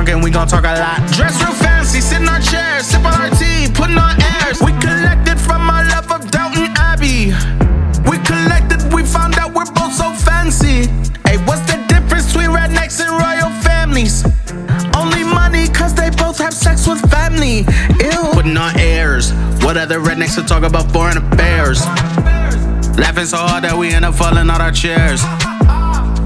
drunk and we gon' talk a lot. Dress real fancy, sit in our chairs, sip on our tea, putting on airs. We collected from our love of Downton Abbey. We collected, we found out we're both so fancy. Hey, what's the difference between rednecks and royal families? Only money, cause they both have sex with family. Ew. Putting on airs. What other rednecks to talk about foreign affairs? Laughing so hard that we end up falling out our chairs.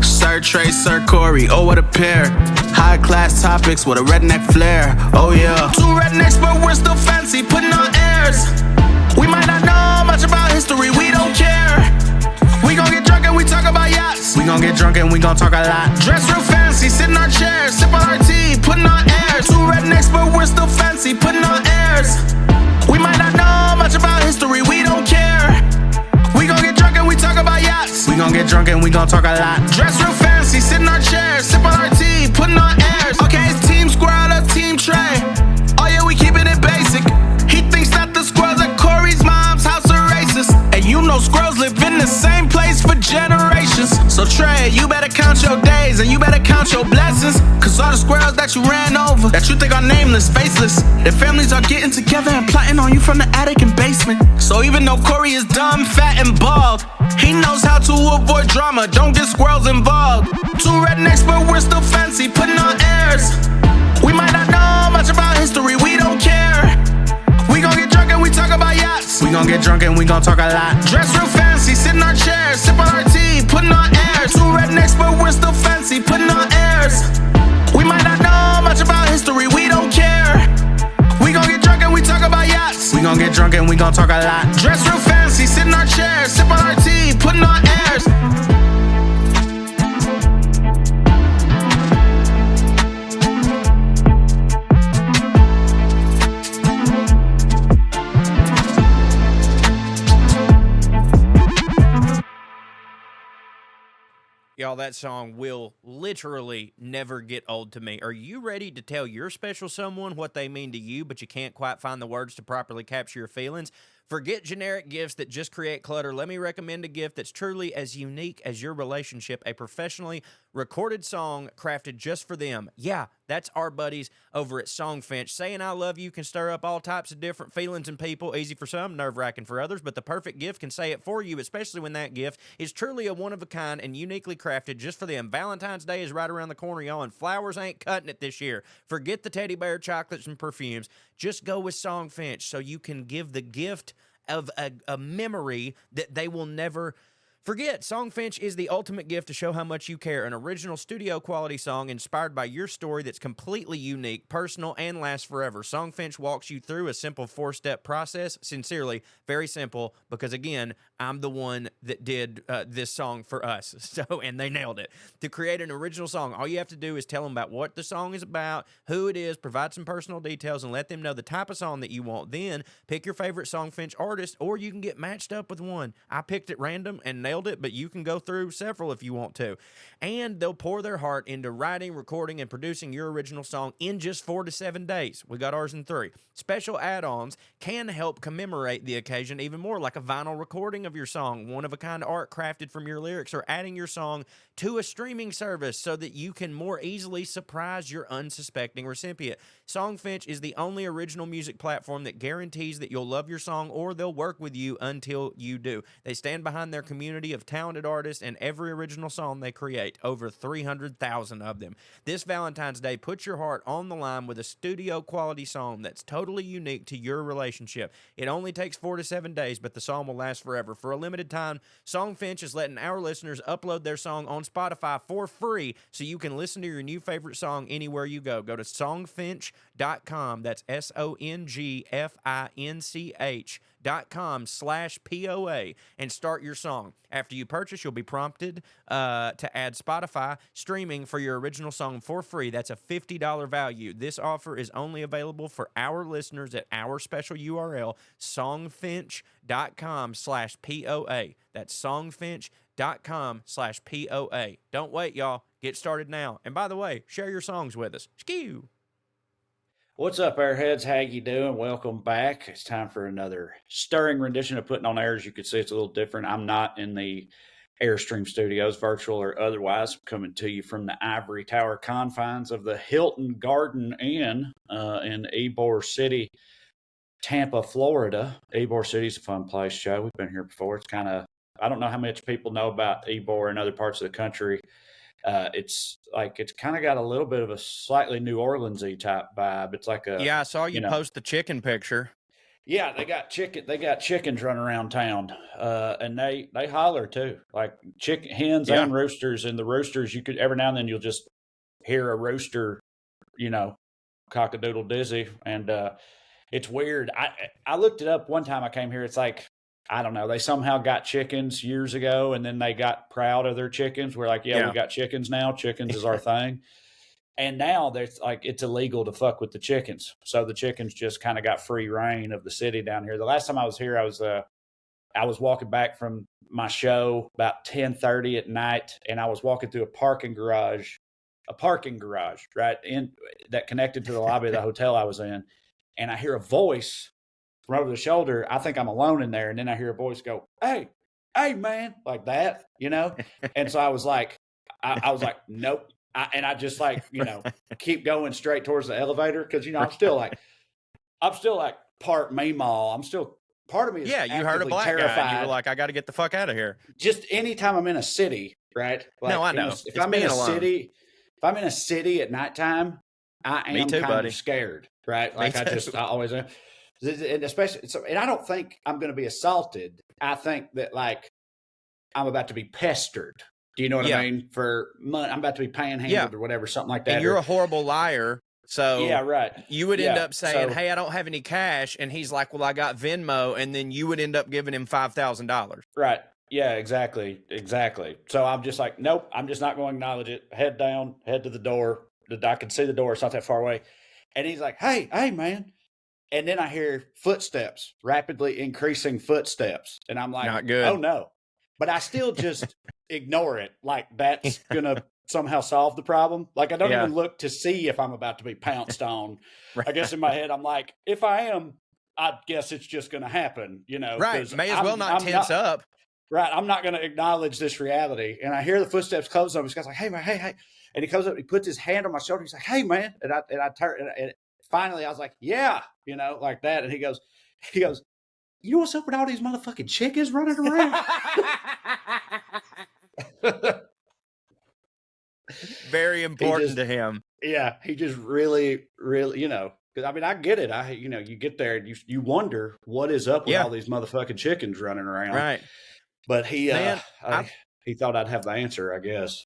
Sir Trae, Sir Corey, oh what a pair. High class topics with a redneck flair, oh yeah. Two rednecks but we're still fancy, putting on airs. We might not know much about history, we don't care. We gon' get drunk and we talk about yachts. We gon' get drunk and we gon' talk a lot. Dress real fancy, sit in our chairs, sip on our tea, putting on airs. Two rednecks but we're still fancy, putting on airs. We might not know much about history, we don't care. We gon' get drunk and we talk about yachts. We gon' get drunk and we gon' talk a lot. Dress real fancy, sit in our chairs, sip on our tea, putting on airs. Okay, it's Team Squirrel or Team Trae. Oh yeah, we keeping it basic. He thinks that the squirrels at Corey's mom's house are racist. And you know squirrels live in the same place for generations. So Trae, you better count your days and you better count your blessings. Cause all the squirrels that you ran over, that you think are nameless, faceless, their families are getting together and plotting on you from the attic and basement. So even though Corey is dumb, fat, and bald, he knows how to avoid drama, don't get squirrels involved. Two rednecks but we're still fancy, putting on airs. We might not know much about history, we don't care. We gon' get drunk and we talk about yachts. We gon' get drunk and we gon' talk a lot. Dress real fancy, sit in our chairs, sip on our tea, putting on airs. Two rednecks but we're still fancy, putting on airs. We might not know much about history, we don't care. We gon' get drunk and we talk about yachts. We gon' get drunk and we gon' talk a lot. Dress real fancy, sit in our chairs, sip on our tea, putting on airs. Y'all, that song will literally never get old to me. Are you ready to tell your special someone what they mean to you, but you can't quite find the words to properly capture your feelings? Forget generic gifts that just create clutter. Let me recommend a gift that's truly as unique as your relationship, a professionally recorded song crafted just for them. Yeah, that's our buddies over at SongFinch. Saying I love you can stir up all types of different feelings in people. Easy for some, nerve-wracking for others, but the perfect gift can say it for you, especially when that gift is truly a one-of-a-kind and uniquely crafted just for them. Valentine's Day is right around the corner, y'all, and flowers ain't cutting it this year. Forget the teddy bear, chocolates, and perfumes. Just go with SongFinch so you can give the gift of a memory that they will never forget. SongFinch is the ultimate gift to show how much you care. An original studio quality song inspired by your story that's completely unique, personal, and lasts forever. SongFinch walks you through a simple 4-step process. Sincerely, very simple, because again, I'm the one that did this song for us. And they nailed it. To create an original song, all you have to do is tell them about what the song is about, who it is, provide some personal details, and let them know the type of song that you want. Then pick your favorite SongFinch artist, or you can get matched up with one. I picked at random and nailed it, but you can go through several if you want to. And they'll pour their heart into writing, recording, and producing your original song in just 4 to 7 days. We got ours in 3. Special add-ons can help commemorate the occasion even more, like a vinyl recording of your song, one-of-a-kind art crafted from your lyrics, or adding your song to a streaming service so that you can more easily surprise your unsuspecting recipient. SongFinch is the only original music platform that guarantees that you'll love your song, or they'll work with you until you do. They stand behind their community of talented artists and every original song they create, over 300,000 of them. This Valentine's Day, put your heart on the line with a studio quality song that's totally unique to your relationship. It only takes 4 to 7 days, but the song will last forever. For a limited time, SongFinch is letting our listeners upload their song on Spotify for free so you can listen to your new favorite song anywhere you go. Go to songfinch.com. That's SongFinch.com/POA and start your song. After you purchase, you'll be prompted to add Spotify streaming for your original song for free. That's a $50 value. This offer is only available for our listeners at our special URL, songfinch.com/POA. That's songfinch.com/POA. Don't wait, y'all. Get started now. And by the way, share your songs with us. Skew. What's up, Airheads? How you doing? Welcome back. It's time for another stirring rendition of Puttin on Air. As you can see, it's a little different. I'm not in the Airstream Studios, virtual or otherwise, coming to you from the ivory tower confines of the Hilton Garden Inn in Ybor City, Tampa, Florida. Ybor City's a fun place, Joe. We've been here before. It's kind of, I don't know how much people know about Ybor in other parts of the country. It's kind of got a little bit of a slightly New Orleans-y type vibe. It's like a, I saw you post the chicken picture. Yeah, they got chickens running around town, and they holler too, like hens and roosters. And the roosters, you could every now and then you'll just hear a rooster, cock-a-doodle dizzy, and it's weird. I looked it up one time I came here. It's like, I don't know, they somehow got chickens years ago, and then they got proud of their chickens. We're like, we got chickens now. Chickens is our thing. And now there's like, it's illegal to fuck with the chickens. So the chickens just kind of got free reign of the city down here. The last time I was here, I was walking back from my show about 10:30 at night, and I was walking through a parking garage, right in that connected to the lobby of the hotel I was in. And I hear a voice from over the shoulder. I think I'm alone in there. And then I hear a voice go, hey, man, like that, And so I was like, I was like, nope. And I just keep going straight towards the elevator. Cause I'm still like part Meemaw. I'm still, part of me is you heard a black terrified. guy. You were like, I got to get the fuck out of here. Just anytime I'm in a city, right? Like, no, I know. If I'm in a city at nighttime, I am kind of scared, right? Like I always am. And especially, and I don't think I'm going to be assaulted. I think that like I'm about to be pestered. Do you know what I mean? For money, I'm about to be panhandled or whatever, something like that. And you're a horrible liar. So you would end up saying, hey, I don't have any cash. And he's like, well, I got Venmo. And then you would end up giving him $5,000. Right. Yeah, exactly. So I'm just like, nope, I'm just not going to acknowledge it. Head down, head to the door. I can see the door. It's not that far away. And he's like, hey, man. And then I hear footsteps, rapidly increasing footsteps. And I'm like, not good. Oh no. But I still just ignore it. Like that's going to somehow solve the problem. Like I don't even look to see if I'm about to be pounced on. Right. I guess in my head, I'm like, if I am, I guess it's just going to happen, Right. May as well not tense up. Right. I'm not going to acknowledge this reality. And I hear the footsteps close on me. This guy's like, hey man, hey. And he comes up, he puts his hand on my shoulder. He's like, hey man. And I turn, and finally I was like, yeah, like that. And he goes, you know what's up with all these motherfucking chickens running around? Very important to him. Yeah, he just really, because I mean, I get it. You get there and you wonder what is up with all these motherfucking chickens running around. Right. But he thought I'd have the answer, I guess.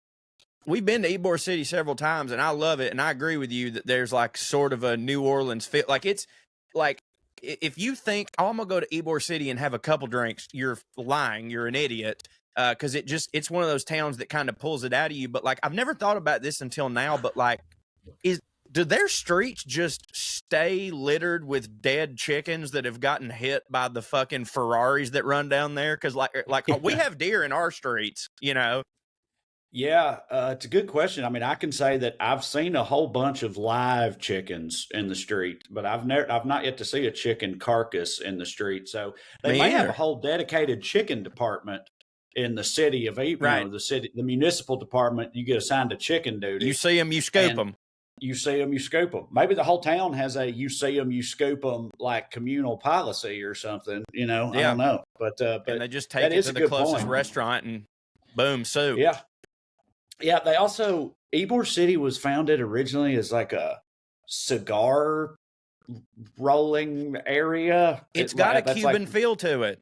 We've been to Ybor City several times, and I love it. And I agree with you that there's like sort of a New Orleans feel. Like it's like, if you think, I'm going to go to Ybor City and have a couple drinks, you're lying. You're an idiot. Because it's one of those towns that kind of pulls it out of you. But like, I've never thought about this until now, but like, do their streets just stay littered with dead chickens that have gotten hit by the fucking Ferraris that run down there? Because like we have deer in our streets, Yeah, it's a good question. I mean, I can say that I've seen a whole bunch of live chickens in the street, but I've not yet to see a chicken carcass in the street. So they may have a whole dedicated chicken department in the city of Ybor, the municipal department. You get assigned to chicken duty. You see them, you scoop them. You see them, you scoop them. Maybe the whole town has a you see them, you scoop them like communal policy or something. I don't know. But and they just take it to the closest restaurant and boom, soup. Yeah. Yeah, they also, Ybor City was founded originally as like a cigar rolling area. It's got a Cuban feel to it.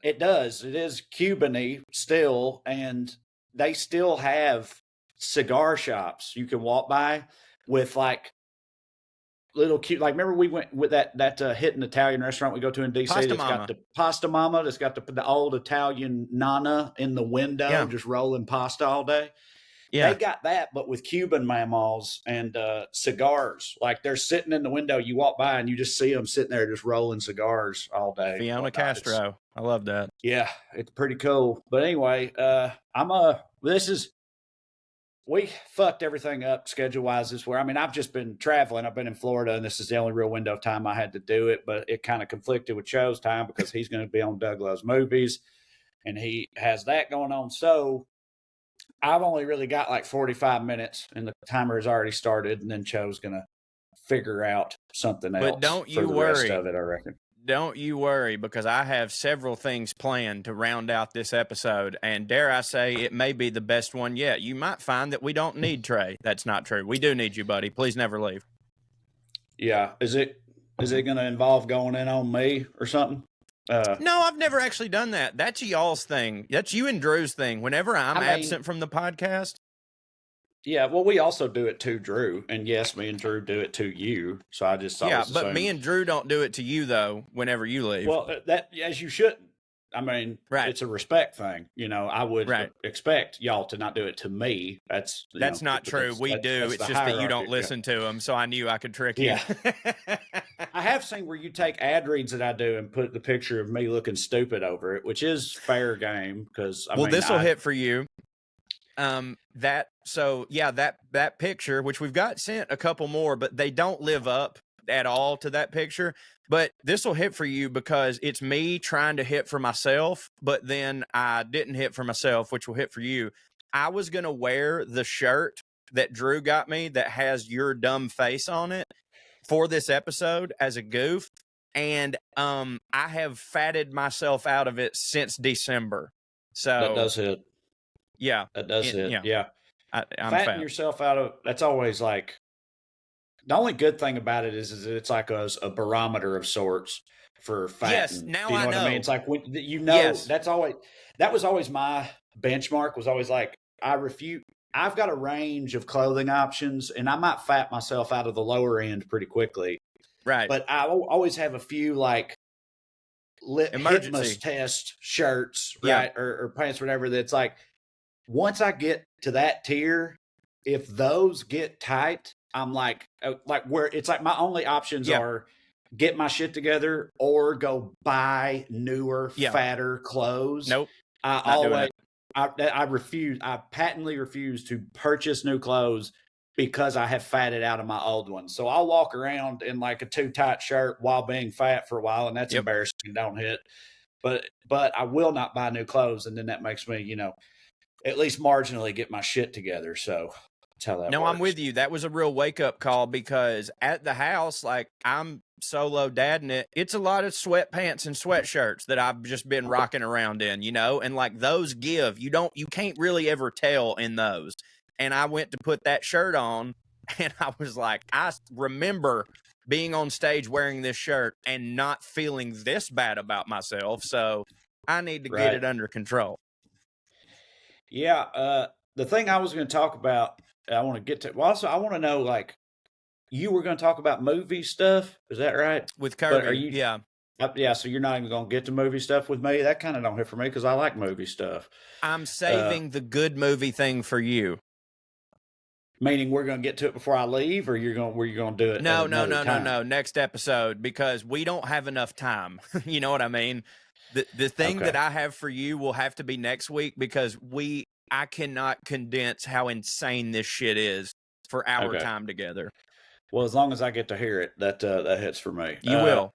It does. It is Cuban-y still, and they still have cigar shops you can walk by with like little cute, like remember we went with that hidden Italian restaurant we go to in DC that's got the Pasta Mama, that's got the old Italian Nana in the window just rolling pasta all day. Yeah. They got that, but with Cuban mammals and cigars. Like they're sitting in the window. You walk by and you just see them sitting there just rolling cigars all day. Fiona Castro. I love that. Yeah, it's pretty cool. But anyway, we fucked everything up schedule-wise this where, I mean, I've just been traveling. I've been in Florida, and this is the only real window of time I had to do it. But it kind of conflicted with Cho's time because he's going to be on Doug Loves Movies. and he has that going on. So I've only really got like 45 minutes, and the timer has already started, and then Cho's going to figure out something else But don't you for the rest of it, I reckon. Don't you worry, because I have several things planned to round out this episode, and dare I say, it may be the best one yet. You might find that we don't need Trae. That's not true. We do need you, buddy. Please never leave. Yeah. Is it going to involve going in on me or something? No, I've never actually done that. That's y'all's thing. That's you and Drew's thing. Whenever I'm absent from the podcast. Yeah, well, we also do it to Drew, and yes, me and Drew do it to you. So I just but me and Drew don't do it to you though. Whenever you leave, well, that as you shouldn't. I mean, it's a respect thing. I would expect y'all to not do it to me. That's not true. We do. It's just that you don't listen to them. So I knew I could trick you. Yeah. I have seen where you take ad reads that I do and put the picture of me looking stupid over it, which is fair game because this will hit for you. That picture, which we've got sent a couple more, but they don't live up at all to that picture. But this will hit for you because it's me trying to hit for myself, but then I didn't hit for myself, which will hit for you. I was going to wear the shirt that Drew got me that has your dumb face on it for this episode as a goof. And I have fatted myself out of it since December. So that does hit. Yeah. That does hit. Yeah. I'm fatting yourself out of, that's always like, the only good thing about it is it's like a barometer of sorts for fatting. Yes, now Do you know I know. what I mean? It's like when Yes. that was always my benchmark. Was always like I've got a range of clothing options, and I might fat myself out of the lower end pretty quickly. Right, but I always have a few like litmus test shirts, right, or pants, whatever. That's like once I get to that tier, if those get tight, I'm like where it's like my only options are get my shit together or go buy newer, fatter clothes. Nope. I refuse. I patently refuse to purchase new clothes because I have fatted out of my old ones. So I'll walk around in like a too tight shirt while being fat for a while, and that's embarrassing. Don't hit. But I will not buy new clothes, and then that makes me, at least marginally get my shit together. So that's how that works. I'm with you. That was a real wake-up call because at the house, like I'm solo dadding it, it's a lot of sweatpants and sweatshirts that I've just been rocking around in, and like those give. You can't really ever tell in those. And I went to put that shirt on, and I was like, I remember being on stage wearing this shirt and not feeling this bad about myself. So I need to get it under control. Yeah. The thing I was going to talk about, I want to get to. Well, also, I want to know, like, you were going to talk about movie stuff. Is that right? With Kirby, yeah. So you're not even going to get to movie stuff with me? That kind of don't hit for me because I like movie stuff. I'm saving the good movie thing for you. Meaning we're going to get to it before I leave, or you're going to do it? No. Next episode, because we don't have enough time. You know what I mean? The thing that I have for you will have to be next week because I cannot condense how insane this shit is for our time together. Well, as long as I get to hear it, that hits for me. You will.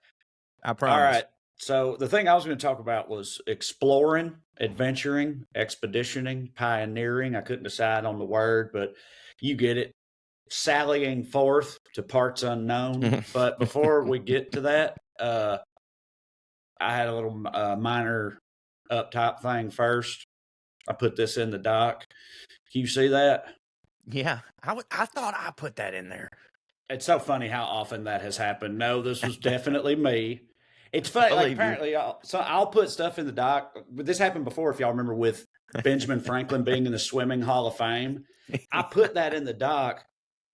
I promise. All right. So the thing I was going to talk about was exploring, adventuring, expeditioning, pioneering. I couldn't decide on the word, but you get it. Sallying forth to parts unknown. But before we get to that, I had a little minor up top thing first. I put this in the doc. Can you see that? Yeah. I thought I put that in there. It's so funny how often that has happened. No, this was definitely me. It's funny. Like, apparently, I'll put stuff in the doc. But this happened before, if y'all remember, with Benjamin Franklin being in the Swimming Hall of Fame. I put that in the doc,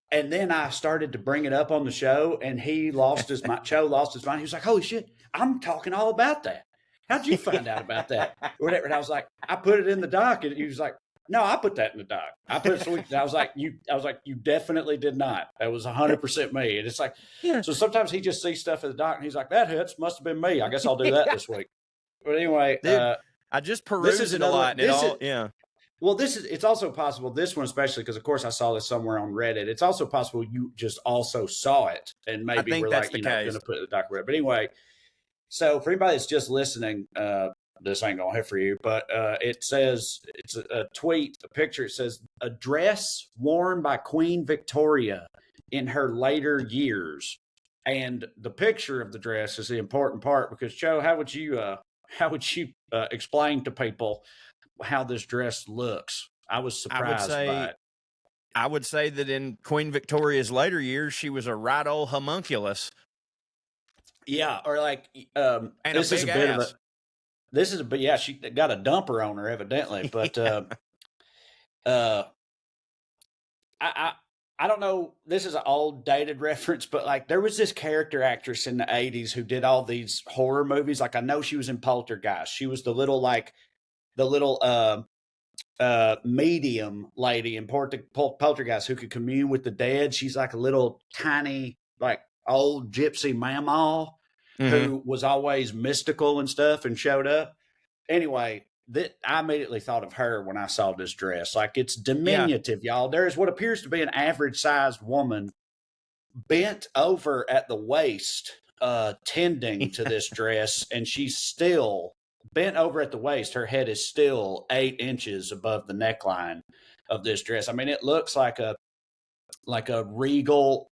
and then I started to bring it up on the show, and Cho lost his mind. He was like, "Holy shit, I'm talking all about that. How'd you find out about that?" Or whatever. And I was like, "I put it in the doc," and he was like, "No, I put that in the doc. I put it." So I was like, "You definitely did not. That was 100% me." And it's like, so sometimes he just sees stuff in the doc, and he's like, "That hits. Must have been me. I guess I'll do that this week." But anyway, dude, I just peruse it a lot. Well, it's also possible, this one especially, because of course I saw this somewhere on Reddit. It's also possible you just also saw it, and maybe we're like, going to put it in the doc. But anyway, so for anybody that's just listening, this ain't gonna hit for you, but it says, it's a tweet, a picture. It says, a dress worn by Queen Victoria in her later years. And the picture of the dress is the important part, because Joe, how would you explain to people how this dress looks? I was surprised by it. I would say that in Queen Victoria's later years, she was a right old homunculus. Yeah, or like, and this is a bit ass. But yeah, she got a dumper on her evidently. But I don't know. This is an old dated reference, but like there was this character actress in the 80s who did all these horror movies. Like I know she was in Poltergeist. She was the little medium lady in Poltergeist who could commune with the dead. She's like a little tiny, like old gypsy mamaw who was always mystical and stuff and showed up. Anyway, I immediately thought of her when I saw this dress. Like it's diminutive, y'all. There is what appears to be an average sized woman bent over at the waist, tending to this dress, and she's still bent over at the waist. Her head is still 8 inches above the neckline of this dress. I mean, it looks like a regal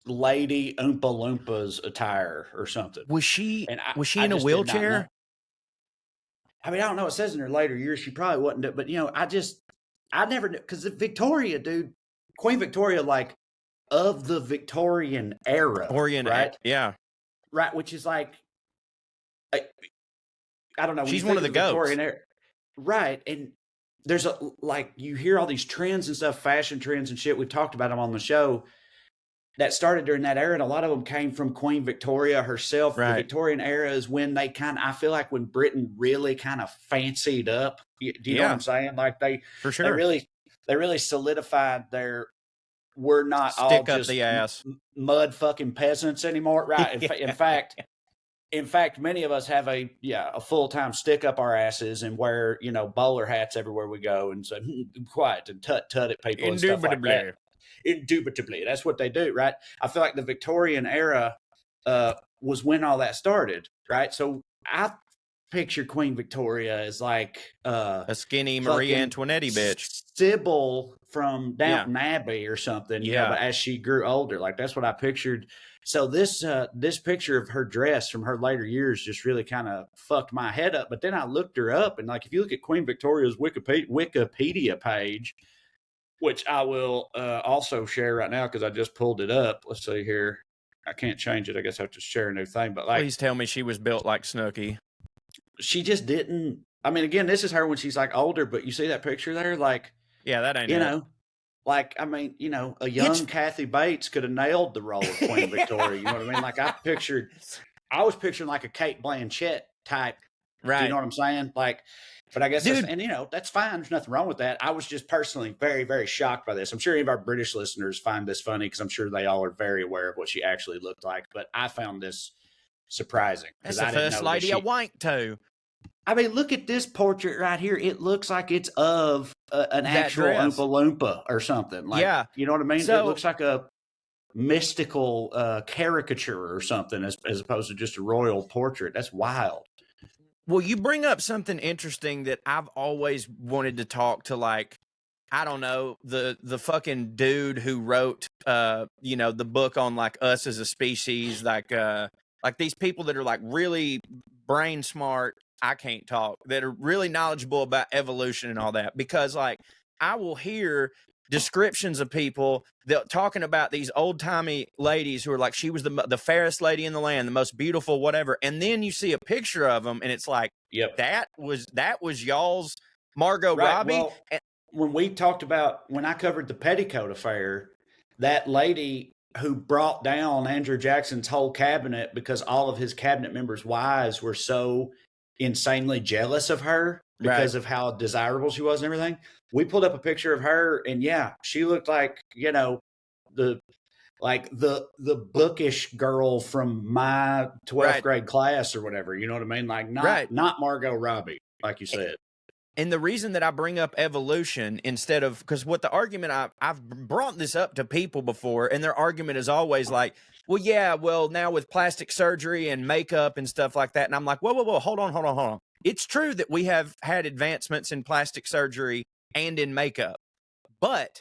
lady Oompa Loompas attire or something. Was she in a wheelchair? I mean, I don't know. It says in her later years she probably wasn't, but I never knew, because Victoria, dude, Queen Victoria, like of the Victorian era, right? Yeah, right. Which is like, I don't know. She's one of the goats, right? And there's you hear all these trends and stuff, fashion trends and shit. We've talked about them on the show that started during that era, and a lot of them came from Queen Victoria herself. Right. The Victorian era is when they I feel like when Britain really kind of fancied up. Do you know what I'm saying? Like they really solidified we're not stick all up just the ass mud fucking peasants anymore, right? In fact, many of us have a full-time stick up our asses and wear, bowler hats everywhere we go and say, quiet and tut at people and stuff like that. Indubitably. That's what they do, right? I feel like the Victorian era was when all that started, right? So I picture Queen Victoria as like a skinny Marie Antoinette bitch. Sybil from Downton Abbey or something, but as she grew older, like that's what I pictured. So this picture of her dress from her later years just really kind of fucked my head up. But then I looked her up, and like if you look at Queen Victoria's Wikipedia page, which I will also share right now because I just pulled it up. Let's see here. I can't change it. I guess I have to share a new thing. But like, please tell me she was built like Snooki. She just didn't. I mean, again, this is her when she's like older. But you see that picture there, like, that ain't it. Like, I mean, a young Kathy Bates could have nailed the role of Queen Victoria. You know what I mean? Like I was picturing like a Kate Blanchett type. Right. Do you know what I'm saying? Like. But I guess, that's fine. There's nothing wrong with that. I was just personally very, very shocked by this. I'm sure any of our British listeners find this funny because I'm sure they all are very aware of what she actually looked like. But I found this surprising. That's the first lady I wanked to. I mean, look at this portrait right here. It looks like it's of an actual Oompa Loompa or something. Like, you know what I mean? So, it looks like a mystical caricature or something as opposed to just a royal portrait. That's wild. Well, you bring up something interesting that I've always wanted to talk to, like, I don't know, the fucking dude who wrote, the book on like us as a species, like these people that are like really brain smart. I can't talk, that are really knowledgeable about evolution and all that, because like I will hear descriptions of people that talking about these old-timey ladies who are like, she was the fairest lady in the land, the most beautiful, whatever. And then you see a picture of them and it's like, that was y'all's Margot Robbie. Well, when I covered the petticoat affair, that lady who brought down Andrew Jackson's whole cabinet because all of his cabinet members' wives were so insanely jealous of her because of how desirable she was and everything. We pulled up a picture of her, and she looked like, the bookish girl from my 12th grade class or whatever. You know what I mean? Like not Margot Robbie, like you said. And the reason that I bring up evolution instead of, because what the argument, I've brought this up to people before, and their argument is always like, well, now with plastic surgery and makeup and stuff like that. And I'm like, whoa, hold on. it's true that we have had advancements in plastic surgery and in makeup, but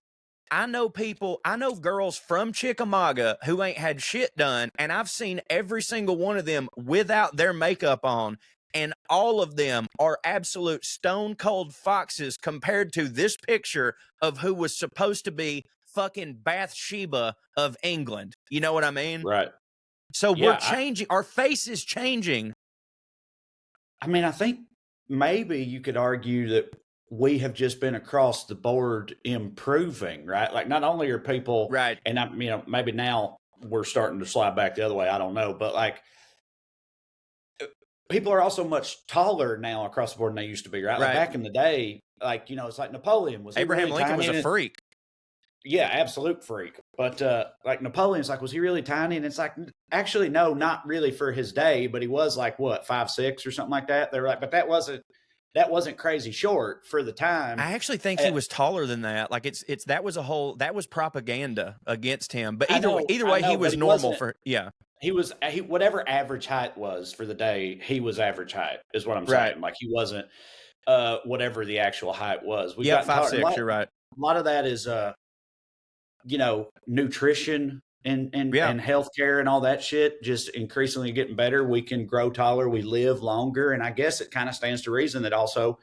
I know girls from Chickamauga who ain't had shit done, and I've seen every single one of them without their makeup on, and all of them are absolute stone cold foxes compared to this picture of who was supposed to be fucking Bathsheba of England. You know what I mean? Right. So we're changing. Our face is changing. I mean, I think maybe you could argue that we have just been across the board improving, right? Like, not only are people right, and maybe now we're starting to slide back the other way. I don't know, but like, people are also much taller now across the board than they used to be, right? Like back in the day, like, it's like Napoleon was Abraham really Lincoln was a freak. Yeah, absolute freak. But like Napoleon's like, was he really tiny? And it's like, actually, no, not really for his day, but he was like what, 5'6" or something like that. They were like, but that wasn't crazy short for the time. I actually think he was taller than that. Like that was propaganda against him. But either way, he was normal for He was whatever average height was for the day. He was average height, is what I'm saying. Like, he wasn't whatever the actual height was. Yeah, 5'6". You're right. A lot of that is nutrition and healthcare and all that shit just increasingly getting better. We can grow taller, we live longer, and I guess it kind of stands to reason that also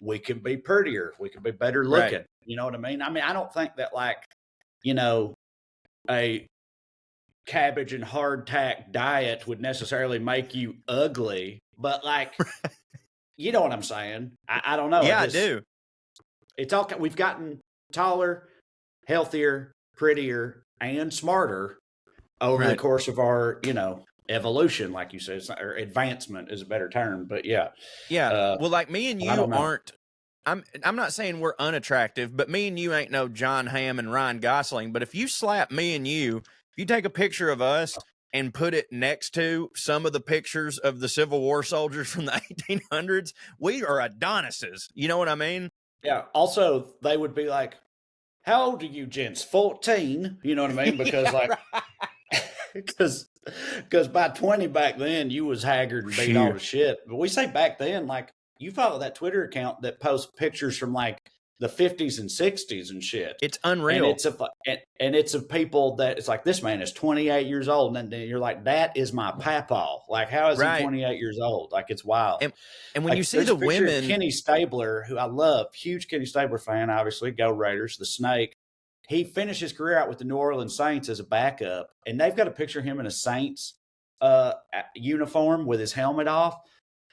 we can be prettier, we can be better looking. Right. You know what I mean? I mean, I don't think that like, a cabbage and hardtack diet would necessarily make you ugly, but like, you know what I'm saying? I don't know. Yeah, I do. It's all, we've gotten taller, healthier, prettier, and smarter over the course of our, evolution, like you said, or advancement is a better term, but yeah. Well, like me and you aren't. I'm not saying we're unattractive, but me and you ain't no John Hamm and Ryan Gosling. But if you slap me and you, if you take a picture of us and put it next to some of the pictures of the Civil War soldiers from the 1800s, we are Adonises. You know what I mean? Yeah. Also, they would be like, how old are you gents? 14. You know what I mean? Because because by 20 back then, you was haggard and beat all the shit. But we say back then, like, you follow that Twitter account that posts pictures from like the 50s and 60s and shit. It's unreal. And it's of people that it's like, this man is 28 years old. And then you're like, that is my papaw. Like, how is he 28 years old? Like, it's wild. And when like, you see the women, Kenny Stabler, who I love, huge Kenny Stabler fan, obviously, Go Raiders, the Snake. He finished his career out with the New Orleans Saints as a backup. And they've got a picture of him in a Saints uniform with his helmet off.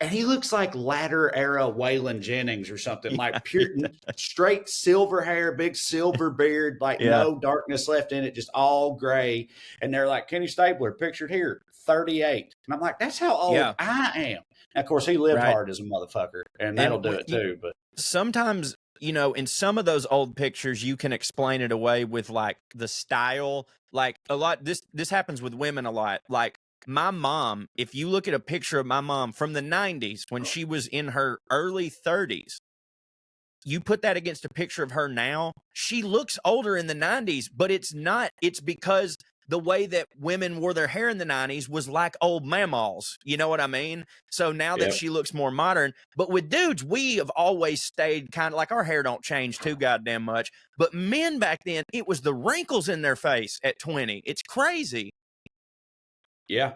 And he looks like latter era Waylon Jennings or something, like pure straight silver hair, big silver beard, like no darkness left in it, just all gray. And they're like, Kenny Stabler, pictured here, 38. And I'm like, that's how old I am. And of course, he lived hard as a motherfucker, and that'll do it too. But sometimes, in some of those old pictures, you can explain it away with like the style. Like a lot, this happens with women a lot. Like, my mom, if you look at a picture of my mom from the 90s when she was in her early 30s, you put that against a picture of her now, she looks older in the 90s, but it's not. It's because the way that women wore their hair in the 90s was like old mammals. You know what I mean? So now that she looks more modern, but with dudes, we have always stayed kind of like, our hair don't change too goddamn much. But men back then, it was the wrinkles in their face at 20. It's crazy. Yeah,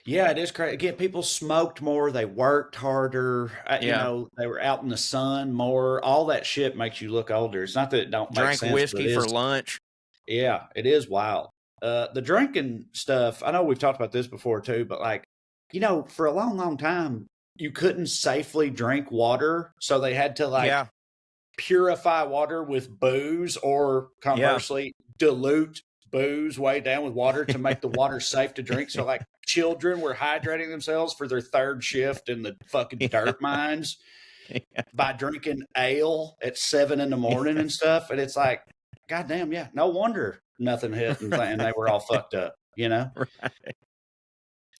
it is crazy. Again, people smoked more. They worked harder. They were out in the sun more. All that shit makes you look older. It's not that it don't make sense. Drank whiskey for lunch. Yeah, it is wild. The drinking stuff, I know we've talked about this before too, but like, for a long, long time, you couldn't safely drink water. So they had to like purify water with booze, or conversely, dilute booze way down with water to make the water safe to drink. So like, children were hydrating themselves for their third shift in the fucking dirt mines by drinking ale at 7 a.m. and stuff. And it's like, goddamn, no wonder nothing hit and they were all fucked up, Right.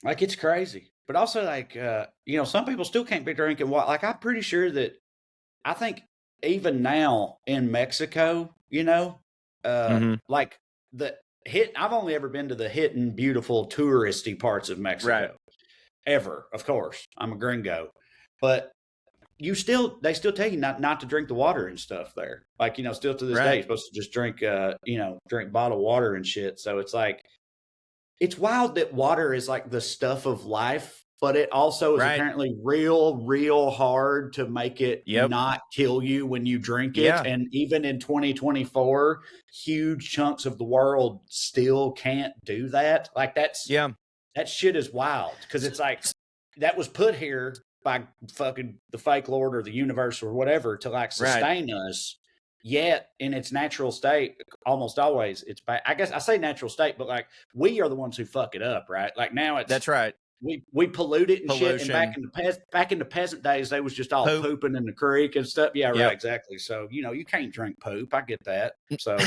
Like, it's crazy. But also like, some people still can't be drinking water. Like, I'm pretty sure that I think even now in Mexico, like, I've only ever been to the hidden, beautiful, touristy parts of Mexico. Right. Ever, of course. I'm a gringo. but they still tell you not to drink the water and stuff there. Like, still to this day, Right. you're supposed to just drink, drink bottled water and shit. So it's like, it's wild that water is like the stuff of life, but it also is Right. apparently real, real hard to make it Yep. not kill you when you drink it. Yeah. And even in 2024, huge chunks of the world still can't do that. Like that shit is wild, because it's like that was put here by fucking the fake Lord or the universe or whatever to like sustain us. Yet in its natural state, almost always it's bad. I guess I say natural state, but like we are the ones who fuck it up, right? Like now That's right. We pollute it and Pollution. shit. And back in the peasant days, they was just all pooping in the creek and stuff. Yeah, right, exactly. So you can't drink poop. I get that. So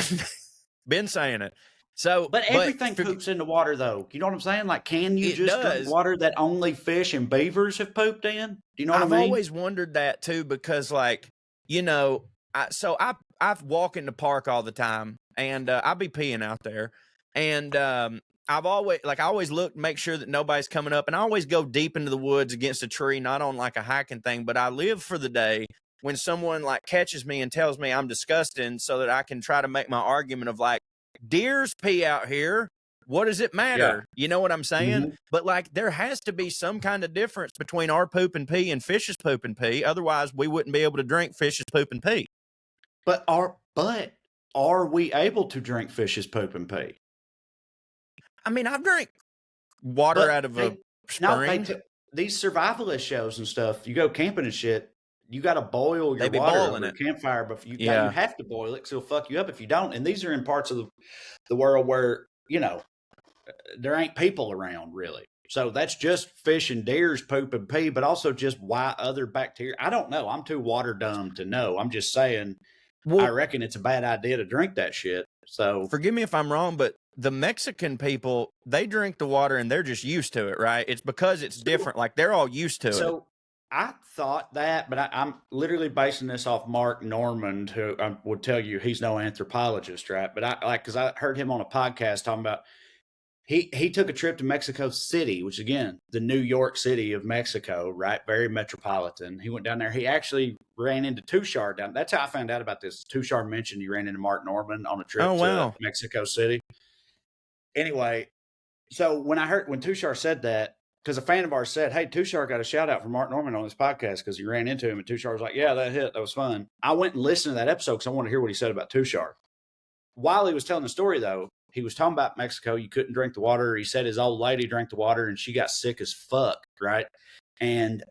been saying it. So, but everything poops in the water, though. You know what I'm saying? Like, can you just drink water that only fish and beavers have pooped in? Do you know what I mean? I've always wondered that too, because like, I walk in the park all the time, and I be peeing out there, and I always look, make sure that nobody's coming up, and I always go deep into the woods against a tree, not on like a hiking thing, but I live for the day when someone like catches me and tells me I'm disgusting, so that I can try to make my argument of like, deers pee out here. What does it matter? Yeah. You know what I'm saying? Mm-hmm. But like, there has to be some kind of difference between our poop and pee and fish's poop and pee. Otherwise, we wouldn't be able to drink fish's poop and pee. But are we able to drink fish's poop and pee? I mean, I've drank water out of a spring. These survivalist shows and stuff, you go camping and shit, you got to boil your water over a campfire, but you have to boil it because it'll fuck you up if you don't. And these are in parts of the world where, there ain't people around really. So that's just fish and deer's poop and pee, but also just why other bacteria. I don't know. I'm too water dumb to know. I'm just saying, I reckon it's a bad idea to drink that shit. So forgive me if I'm wrong, but the Mexican people, they drink the water and they're just used to it, right? It's because it's different. Like they're all used to it. So I thought that, but I'm literally basing this off Mark Normand, who I would tell you he's no anthropologist, right? But because I heard him on a podcast talking about he took a trip to Mexico City, which again, the New York City of Mexico, right? Very metropolitan. He went down there. He actually ran into Tushar down. That's how I found out about this. Tushar mentioned he ran into Mark Normand on a trip to Mexico City. Anyway, so when Tushar said that, because a fan of ours said, hey, Tushar got a shout out from Mark Normand on this podcast because he ran into him, and Tushar was like, yeah, that hit. That was fun. I went and listened to that episode because I wanted to hear what he said about Tushar. While he was telling the story, though, he was talking about Mexico. You couldn't drink the water. He said his old lady drank the water and she got sick as fuck, right? And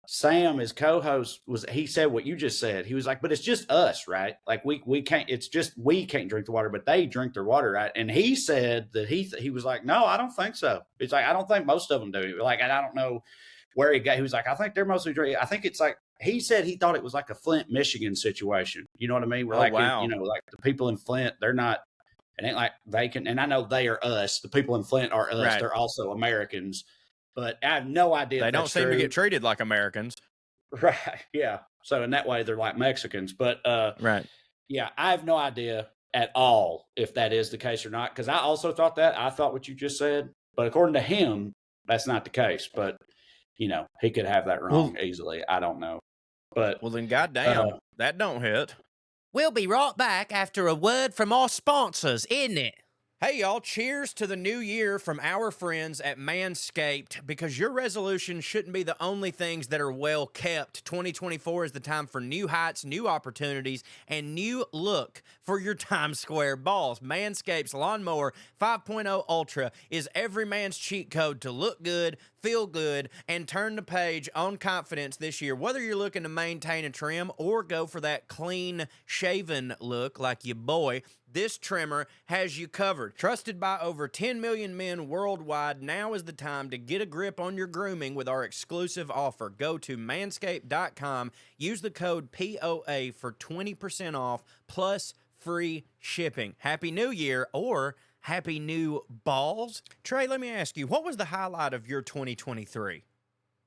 Sam, his co-host, he said what you just said. He was like, but it's just us, right? Like we can't, it's just we can't drink the water, but they drink their water, right? And he said that he was like, no, I don't think so. It's like, I don't think most of them do. Like, I don't know where he got. He was like, I think they're mostly drink. I think it's like, he said he thought it was like a Flint, Michigan situation. You know what I mean? We're like the people in Flint, they're not, it ain't like they can, and I know they are us. The people in Flint are us. Right. They're also Americans, but I have no idea. They don't seem to get treated like Americans. Right. Yeah. So in that way, they're like Mexicans. But right. Yeah, I have no idea at all if that is the case or not. Because I also thought that. I thought what you just said. But according to him, that's not the case. But, he could have that wrong easily. I don't know. But then goddamn, that don't hit. We'll be right back after a word from our sponsors, isn't it? Hey, y'all, cheers to the new year from our friends at Manscaped, because your resolutions shouldn't be the only things that are well kept. 2024 is the time for new heights, new opportunities, and new look for your Times Square balls. Manscaped's Lawnmower 5.0 Ultra is every man's cheat code to look good, feel good, and turn the page on confidence this year. Whether you're looking to maintain a trim or go for that clean shaven look like your boy, this trimmer has you covered. Trusted by over 10 million men worldwide, now is the time to get a grip on your grooming with our exclusive offer. Go to manscaped.com, use the code POA for 20% off plus free shipping. Happy New Year, or Happy New Balls. Trae, let me ask you, what was the highlight of your 2023?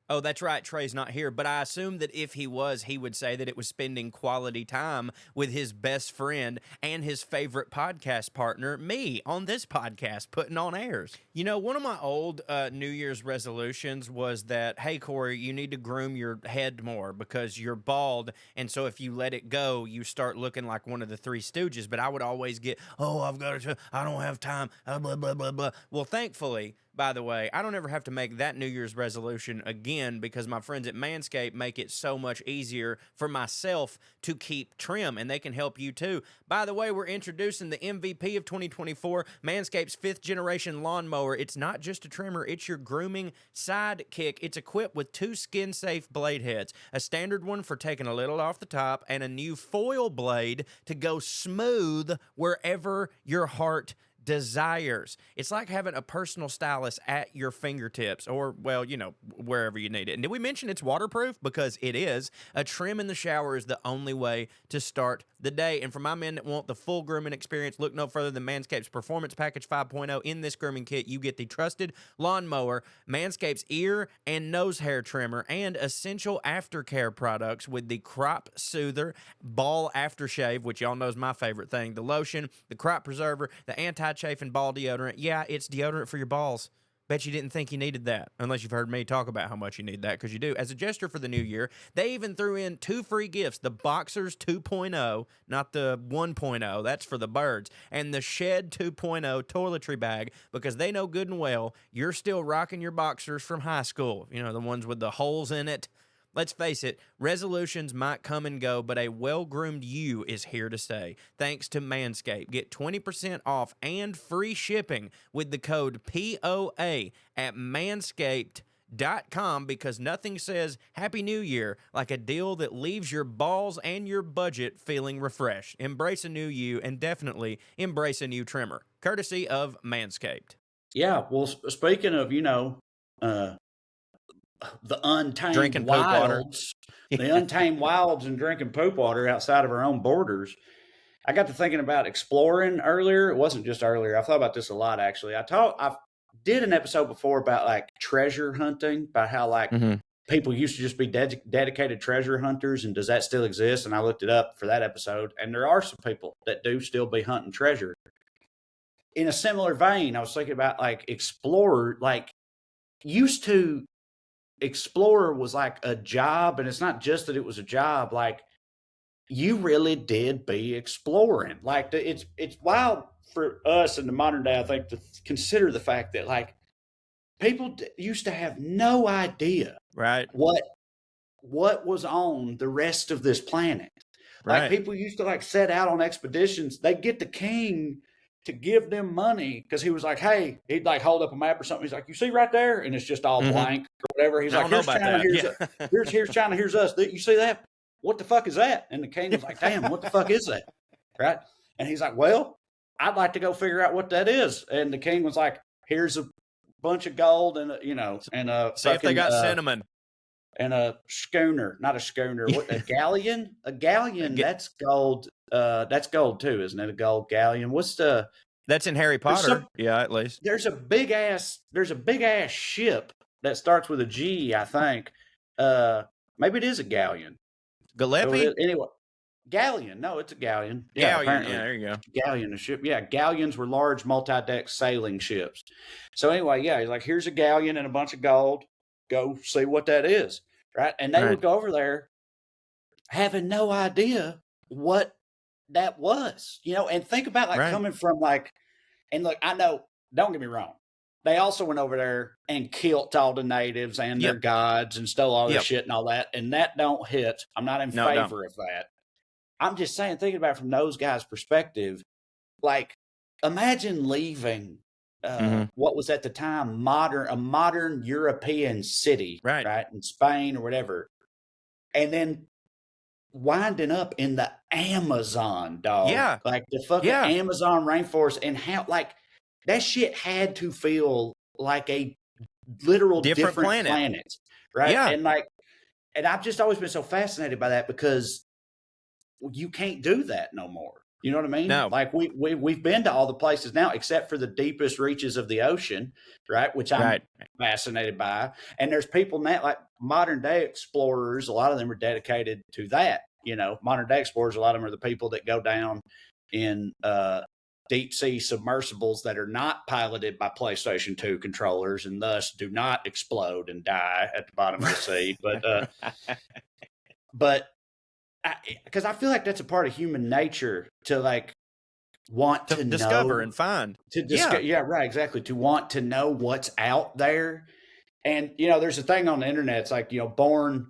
Oh, that's right. Trae's not here. But I assume that if he was, he would say that it was spending quality time with his best friend and his favorite podcast partner, me, on this podcast, putting on airs. You know, one of my old New Year's resolutions was that, hey, Corey, you need to groom your head more because you're bald. And so if you let it go, you start looking like one of the Three Stooges. But I would always get, oh, I've got to, I don't have time, blah, blah, blah, blah. Well, thankfully, by the way, I don't ever have to make that New Year's resolution again because my friends at Manscaped make it so much easier for myself to keep trim, and they can help you too. By the way, we're introducing the MVP of 2024, Manscaped's 5th generation lawnmower. It's not just a trimmer, it's your grooming sidekick. It's equipped with 2 skin-safe blade heads, a standard one for taking a little off the top, and a new foil blade to go smooth wherever your heart desires. It's like having a personal stylist at your fingertips or, well, you know, wherever you need it. And did we mention it's waterproof? Because it is. A trim in the shower is the only way to start the day. And for my men that want the full grooming experience, look no further than Manscaped's Performance Package 5.0. In this grooming kit, you get the trusted lawnmower, Manscaped's ear and nose hair trimmer, and essential aftercare products with the Crop Soother Ball Aftershave, which y'all know is my favorite thing, the lotion, the crop preserver, the anti-chafing ball deodorant. Yeah, it's deodorant for your balls. Bet you didn't think you needed that, unless you've heard me talk about how much you need that, because you do. As a gesture for the new year, they even threw in 2 free gifts, the Boxers 2.0, not the 1.0, that's for the birds, and the Shed 2.0 toiletry bag, because they know good and well you're still rocking your Boxers from high school, you know, the ones with the holes in it. Let's face it, resolutions might come and go, but a well-groomed you is here to stay. Thanks to Manscaped. Get 20% off and free shipping with the code POA at manscaped.com, because nothing says Happy New Year like a deal that leaves your balls and your budget feeling refreshed. Embrace a new you, and definitely embrace a new trimmer, courtesy of Manscaped. Yeah, well, speaking of, you know, the untamed Drinking poop water. wilds, the untamed wilds and drinking poop water outside of our own borders. I got to thinking about exploring earlier. It wasn't just earlier. I thought about this a lot, actually. I did an episode before about like treasure hunting, about how like people used to just be dedicated treasure hunters, and does that still exist? And I looked it up for that episode, and there are some people that do still be hunting treasure. In a similar vein, I was thinking about like explorer, like used to. Explorer was like a job, and it's not just that it was a job, like you really did be exploring. Like it's wild for us in the modern day, I think, to consider the fact that like people used to have no idea Right. what was on the rest of this planet. Like Right. people used to like set out on expeditions. They'd get the king to give them money because he was like, hey, he'd like hold up a map or something. He's like, you see right there? And it's just all blank or whatever. He's like, here's China, here's China, here's us. You see that? What the fuck is that? And the king was like, damn, what the fuck is that? Right? And he's like, well, I'd like to go figure out what that is. And the king was like, here's a bunch of gold and, you know, and a See if they got cinnamon. And a schooner, not a schooner, what, a galleon? A galleon, that's gold. That's gold too, isn't it? A gold galleon. That's in Harry Potter. Yeah, at least. There's a big ass ship that starts with a G, I think. Maybe it is a galleon. Gillespie? Anyway, galleon. No, it's a galleon. Galleon. Yeah, there you go. Galleon, a ship. Yeah, galleons were large multi-deck sailing ships. So anyway, yeah, he's like, here's a galleon and a bunch of gold. Go see what that is. Right. And they would go over there having no idea what that was, you know, and think about like coming from like, and look, I know, don't get me wrong. They also went over there and killed all the natives and their gods and stole all their shit and all that. And that don't hit. I'm not in favor of that. I'm just saying, thinking about it from those guys' perspective, like imagine leaving what was at the time a modern European city, right, in Spain or whatever, and then winding up in the Amazon, dog. Yeah, like the fucking Amazon rainforest, and how like that shit had to feel like a literal different planet, right? Yeah, and I've just always been so fascinated by that because you can't do that no more. You know what I mean? No. Like we've been to all the places now, except for the deepest reaches of the ocean, right? Which I'm fascinated by. And there's people now, like modern day explorers. A lot of them are dedicated to that. You know, modern day explorers. A lot of them are the people that go down in deep sea submersibles that are not piloted by PlayStation 2 controllers, and thus do not explode and die at the bottom of the sea. But because I feel like that's a part of human nature to like want to discover know, and find. Yeah, right, exactly. To want to know what's out there. And, you know, there's a thing on the internet. It's like, you know,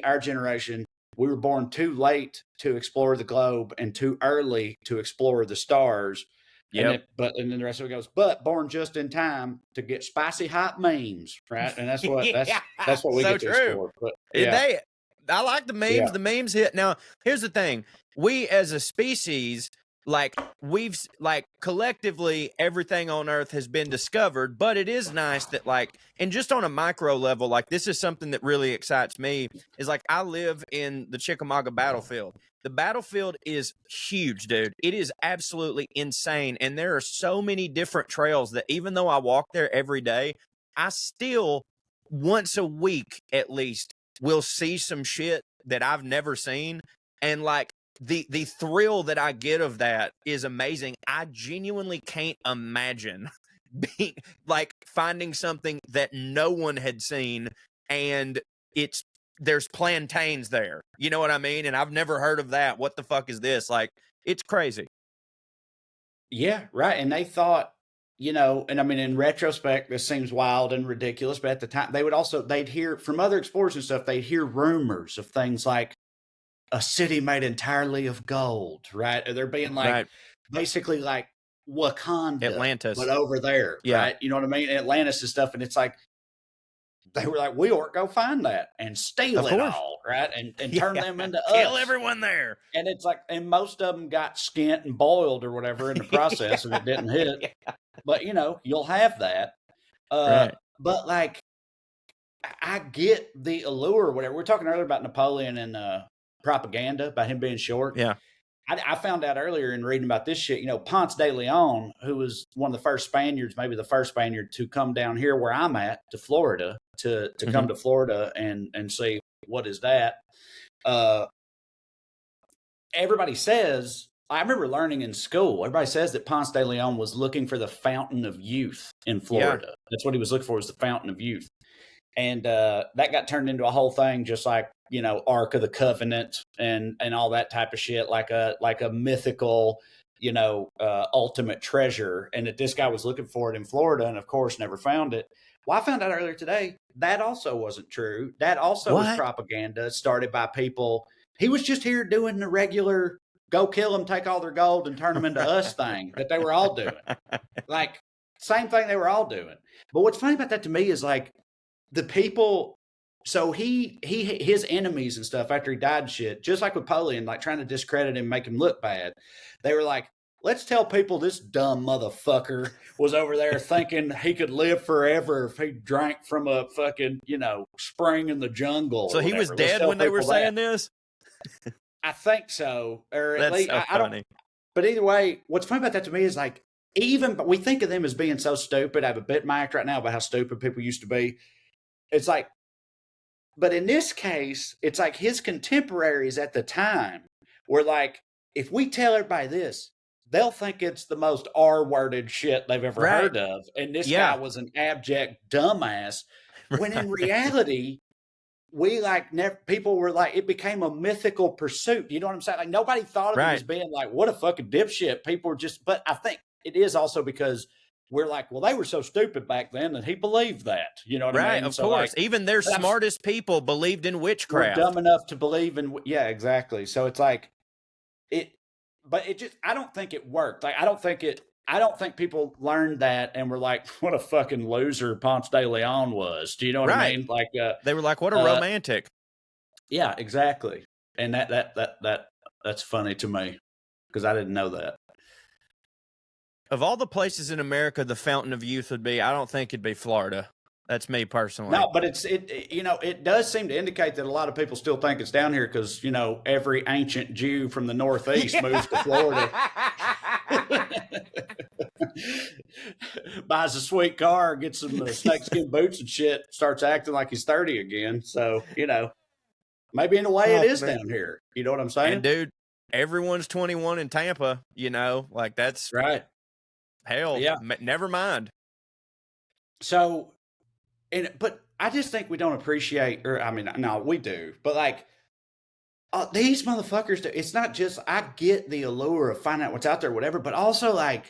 our generation, we were born too late to explore the globe and too early to explore the stars. Yep. And then the rest of it goes, but born just in time to get spicy hot memes, right? And that's what that's what we so get to true. explore. But, yeah. I like the memes. Yeah. The memes hit. Now, here's the thing. We as a species, like we've like collectively everything on Earth has been discovered, but it is nice that like, and just on a micro level, like this is something that really excites me is like I live in the Chickamauga battlefield. The battlefield is huge, dude. It is absolutely insane. And there are so many different trails that even though I walk there every day, I still once a week at least will see some shit that I've never seen. And like the thrill that I get of that is amazing. I genuinely can't imagine being like finding something that no one had seen and there's plantains there. You know what I mean? And I've never heard of that. What the fuck is this? Like, it's crazy. Yeah, right. And they thought, you know, and I mean, in retrospect, this seems wild and ridiculous, but at the time, they'd hear from other explorers and stuff, they'd hear rumors of things like a city made entirely of gold, right? Or they're being like, basically like Wakanda, Atlantis, but over there, right? You know what I mean? Atlantis and stuff. And it's like, they were like, we ought to go find that and steal it all, right? And turn them into us. Kill everyone there. And it's like, and most of them got skint and boiled or whatever in the process and it didn't hit. But, you know, you'll have that. But like, I get the allure or whatever. We're talking earlier about Napoleon and propaganda, about him being short. Yeah. I found out earlier in reading about this shit, you know, Ponce de Leon, who was one of the first Spaniards, maybe the first Spaniard to come down here where I'm at to Florida, to come to Florida and see what is that. Everybody says, I remember learning in school, everybody says that Ponce de Leon was looking for the fountain of youth in Florida. Yeah. That's what he was looking for, was the fountain of youth. And that got turned into a whole thing, just like, you know, Ark of the Covenant and all that type of shit, like a mythical, you know, ultimate treasure. And that this guy was looking for it in Florida and, of course, never found it. Well, I found out earlier today that also wasn't true. That also was propaganda started by people. He was just here doing the regular go kill them, take all their gold and turn them into us thing that they were all doing. Like, same thing they were all doing. But what's funny about that to me is like the people. So his enemies and stuff after he died and shit, just like with Napoleon, like trying to discredit him, make him look bad. They were like, let's tell people this dumb motherfucker was over there thinking he could live forever if he drank from a fucking, you know, spring in the jungle. So he was dead when they were saying this? I think so. Or at That's least, so funny. But either way, what's funny about that to me is like, but we think of them as being so stupid. I have a bit in my act right now about how stupid people used to be. It's like, but in this case, it's like his contemporaries at the time were like, if we tell everybody this, they'll think it's the most R-worded shit they've ever heard of. And this guy was an abject dumbass. When in reality, we like people were like, it became a mythical pursuit. You know what I'm saying? Like nobody thought of him as being like, what a fucking dipshit. People were just, but I think it is also because we're like, well, they were so stupid back then that he believed that. You know what I mean? Of course. Like, even their smartest people believed in witchcraft. We're dumb enough to believe in, yeah, exactly. So it's like, I don't think it worked. Like, I don't think people learned that and were like, what a fucking loser Ponce de Leon was. Do you know what I mean? Like, they were like, what a romantic. Yeah, exactly. And that's funny to me because I didn't know that. Of all the places in America, the fountain of youth would be, I don't think it'd be Florida. That's me personally. No, but it does seem to indicate that a lot of people still think it's down here because, every ancient Jew from the Northeast moves to Florida. Buys a sweet car, gets some snakeskin boots and shit, starts acting like he's 30 again. So, maybe in a way it is down here. You know what I'm saying? And dude, everyone's 21 in Tampa, like that's right. Hell, yeah. Never mind. So, but I just think we don't appreciate, no, we do, but like, these motherfuckers do. It's not just, I get the allure of finding out what's out there, whatever, but also like,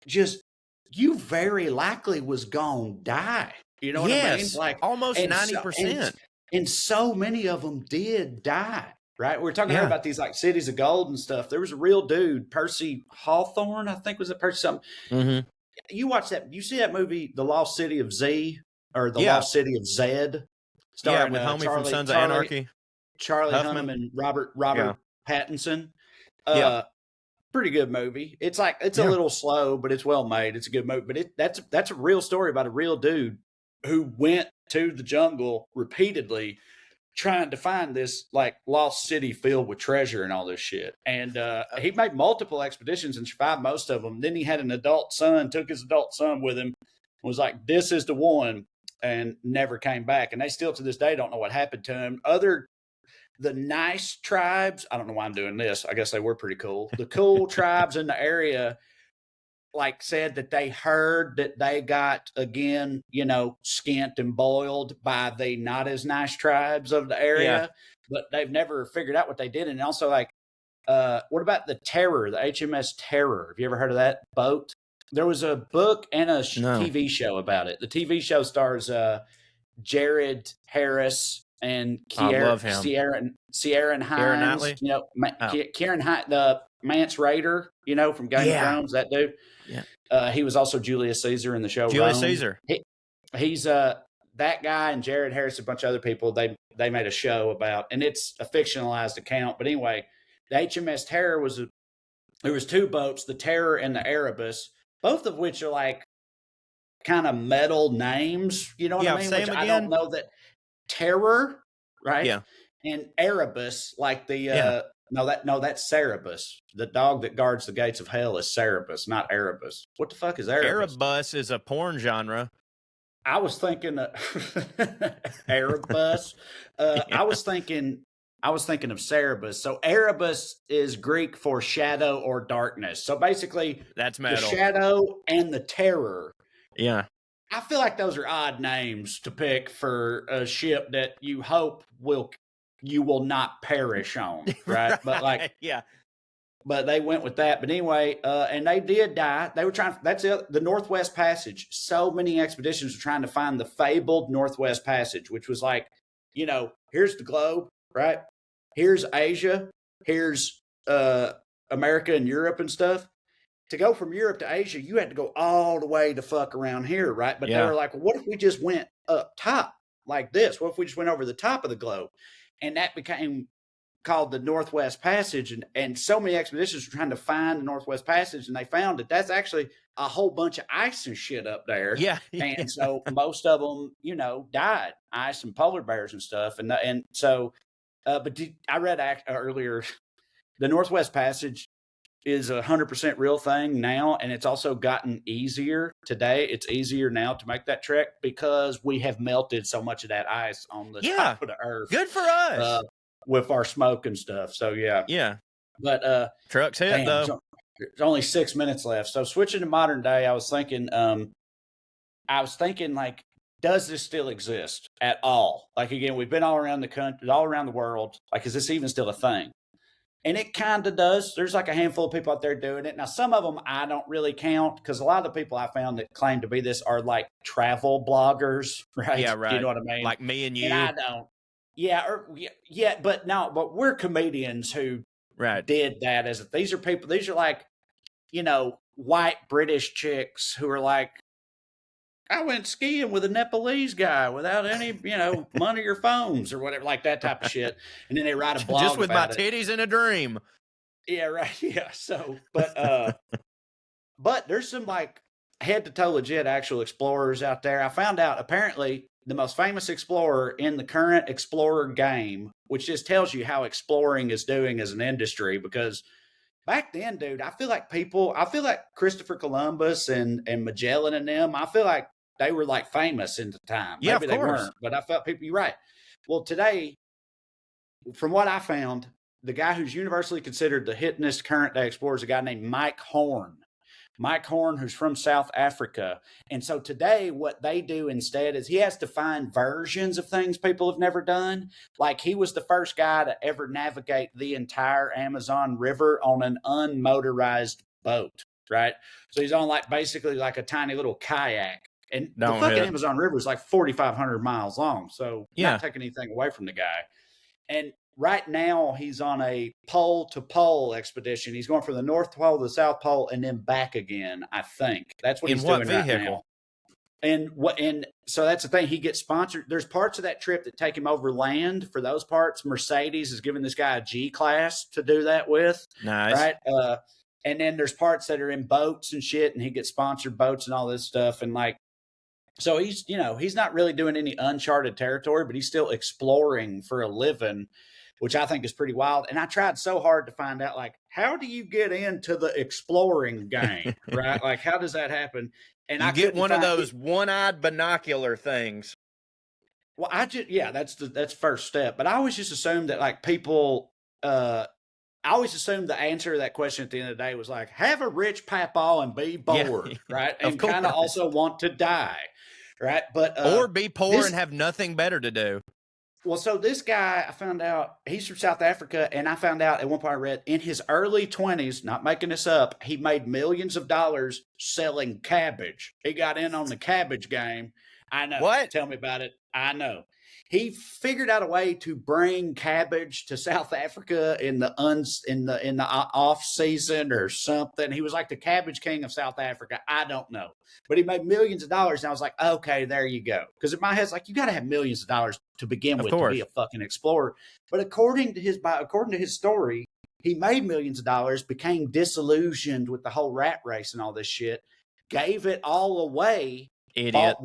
just, you very likely was gonna die. You know what I mean? Like almost 90%. And so many of them did die, right? We're talking about these like cities of gold and stuff. There was a real dude, Percy Hawthorne, I think was it Percy something. Mm-hmm. You watch that, you see that movie, The Lost City of Z, or The Lost City of Zed? Starring, with homie from Sons of Anarchy. Charlie Hunnam and Robert Pattinson. Pretty good movie. It's like, it's a little slow, but it's well made. It's a good movie. But that's a real story about a real dude who went to the jungle repeatedly trying to find this like lost city filled with treasure and all this shit. And he made multiple expeditions and survived most of them. Then he had an adult son, took his adult son with him, was like, this is the one, and never came back. And they still to this day don't know what happened to him. The nice tribes, I don't know why I'm doing this. I guess they were pretty cool. The cool tribes in the area like said that they heard that they got, again, skint and boiled by the not as nice tribes of the area, but they've never figured out what they did. And also like, what about the Terror, the HMS Terror? Have you ever heard of that boat? There was a book and a TV show about it. The TV show stars Jared Harris and Sierra Hines, Kieran Hines, the Mance Raider, from Game of Thrones, that dude. Yeah. He was also Julius Caesar in the show. Julius Caesar. He's that guy, and Jared Harris, a bunch of other people. They made a show about, and it's a fictionalized account. But anyway, the HMS Terror there was two boats, the Terror and the Erebus, both of which are like kind of metal names. You know what I mean? Which I don't know that. Terror, right? Yeah. And Erebus, like the that's Cerberus. The dog that guards the gates of hell is Cerberus, not Erebus. What the fuck is Erebus? Erebus is a porn genre. I was thinking Erebus. I was thinking of Cerberus. So Erebus is Greek for shadow or darkness. So basically, that's metal. The shadow and the terror. Yeah. I feel like those are odd names to pick for a ship that you hope you will not perish on, right? But like, but they went with that. But anyway, and they did die. They were trying. That's it. The Northwest Passage. So many expeditions were trying to find the fabled Northwest Passage, which was like, here's the globe, right? Here's Asia. Here's America and Europe and stuff. To go from Europe to Asia, you had to go all the way to fuck around here, right? But they were like, well, what if we just went up top like this? What if we just went over the top of the globe? And that became called the Northwest Passage. And so many expeditions were trying to find the Northwest Passage, and they found that that's actually a whole bunch of ice and shit up there. Yeah. And so most of them, died, ice and polar bears and stuff. And so, but I read earlier, the Northwest Passage is 100% real thing now, and it's also gotten easier today. It's easier now to make that trek because we have melted so much of that ice on the top of the earth. Good for us. With our smoke and stuff. So yeah. But trucks hit though. There's only 6 minutes left. So switching to modern day, I was thinking like, does this still exist at all? Like, again, we've been all around the country, all around the world. Like, is this even still a thing? And it kind of does. There's like a handful of people out there doing it. Now, some of them I don't really count because a lot of the people I found that claim to be this are like travel bloggers, right? Yeah, right. You know what I mean? Like me and you. And I don't. Yeah, but we're comedians who did that these are people, these are like, white British chicks who are like, I went skiing with a Nepalese guy without any, money or phones or whatever, like that type of shit. And then they write a blog just with my about titties in a dream. Yeah, right. Yeah. So, but there's some like head-to-toe legit actual explorers out there. I found out apparently the most famous explorer in the current explorer game, which just tells you how exploring is doing as an industry, because back then, dude, I feel like Christopher Columbus and Magellan and them, I feel like they were like famous in the time. Yeah, Maybe of they course. weren't, but I felt people, you're right. Well, today, from what I found, the guy who's universally considered the hittingest current day explorer is a guy named Mike Horn. Mike Horn, who's from South Africa. And so today, what they do instead is he has to find versions of things people have never done. Like, he was the first guy to ever navigate the entire Amazon River on an unmotorized boat, right? So he's on like basically like a tiny little kayak. And the fucking Amazon River is like 4,500 miles long. So not taking anything away from the guy. And right now, he's on a pole-to-pole expedition. He's going from the North Pole to the South Pole and then back again, I think. That's what he's doing right now. And so that's the thing. He gets sponsored. There's parts of that trip that take him over land. For those parts, Mercedes is giving this guy a G-Class to do that with. Nice. Right? And then there's parts that are in boats and shit, and he gets sponsored boats and all this stuff. And like, so he's not really doing any uncharted territory, but he's still exploring for a living, which I think is pretty wild. And I tried so hard to find out, like, how do you get into the exploring game, right? Like, how does that happen? And I get one of those one-eyed binocular things. Well, that's first step. But I always just assumed that, like, people, I always assumed the answer to that question at the end of the day was like, have a rich papaw and be bored, right? And kind of also want to die, right? But or be poor and have nothing better to do. Well, so this guy, I found out, he's from South Africa, and I found out at one point I read, in his early 20s, not making this up, he made millions of dollars selling cabbage. He got in on the cabbage game. I know. What? Tell me about it. I know. He figured out a way to bring cabbage to South Africa in the off season or something. He was like the cabbage king of South Africa. I don't know, but he made millions of dollars. And I was like, okay, there you go. Because in my head, it's like, you got to have millions of dollars to begin with to be a fucking explorer. But according to his story, he made millions of dollars, became disillusioned with the whole rat race and all this shit, gave it all away. Idiot.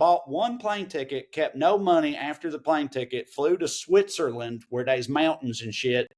Bought one plane ticket, kept no money after the plane ticket, flew to Switzerland where there's mountains and shit,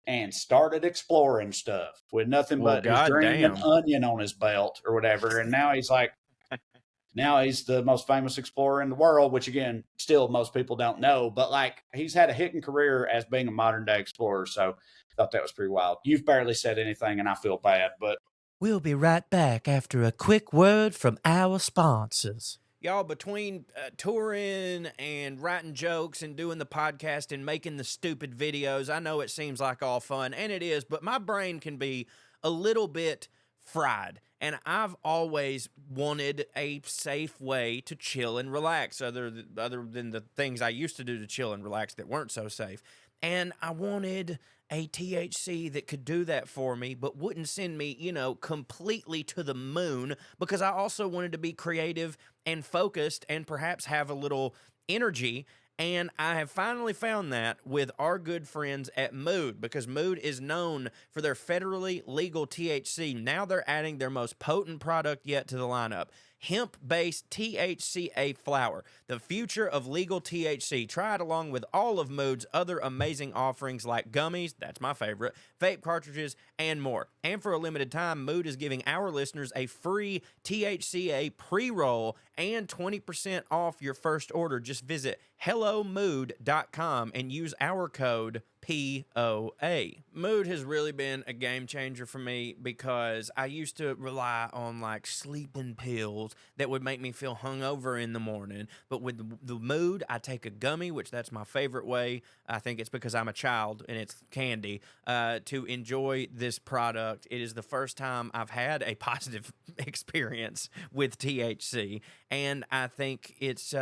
and started exploring stuff with nothing but his dream and onion on his belt or whatever. And now he's the most famous explorer in the world, which again, still most people don't know, but like, he's had a hidden career as being a modern day explorer. So I thought that was pretty wild. You've barely said anything and I feel bad, but we'll be right back after a quick word from our sponsors. Y'all, between touring and writing jokes and doing the podcast and making the stupid videos, I know it seems like all fun, and it is, but my brain can be a little bit fried. And I've always wanted a safe way to chill and relax, other than the things I used to do to chill and relax that weren't so safe. And I wanted a THC that could do that for me, but wouldn't send me, completely to the moon, because I also wanted to be creative and focused and perhaps have a little energy. And I have finally found that with our good friends at Mood, because Mood is known for their federally legal THC. Now they're adding their most potent product yet to the lineup. Hemp-based THCA flower, the future of legal THC. Try it along with all of Mood's other amazing offerings like gummies, that's my favorite, vape cartridges, and more. And for a limited time, Mood is giving our listeners a free THCA pre-roll and 20% off your first order. Just visit hellomood.com and use our code POA. Mood has really been a game changer for me, because I used to rely on like sleeping pills that would make me feel hungover in the morning. But with the Mood, I take a gummy, which that's my favorite way. I think it's because I'm a child and it's candy, to enjoy this product. It is the first time I've had a positive experience with THC, and I think it's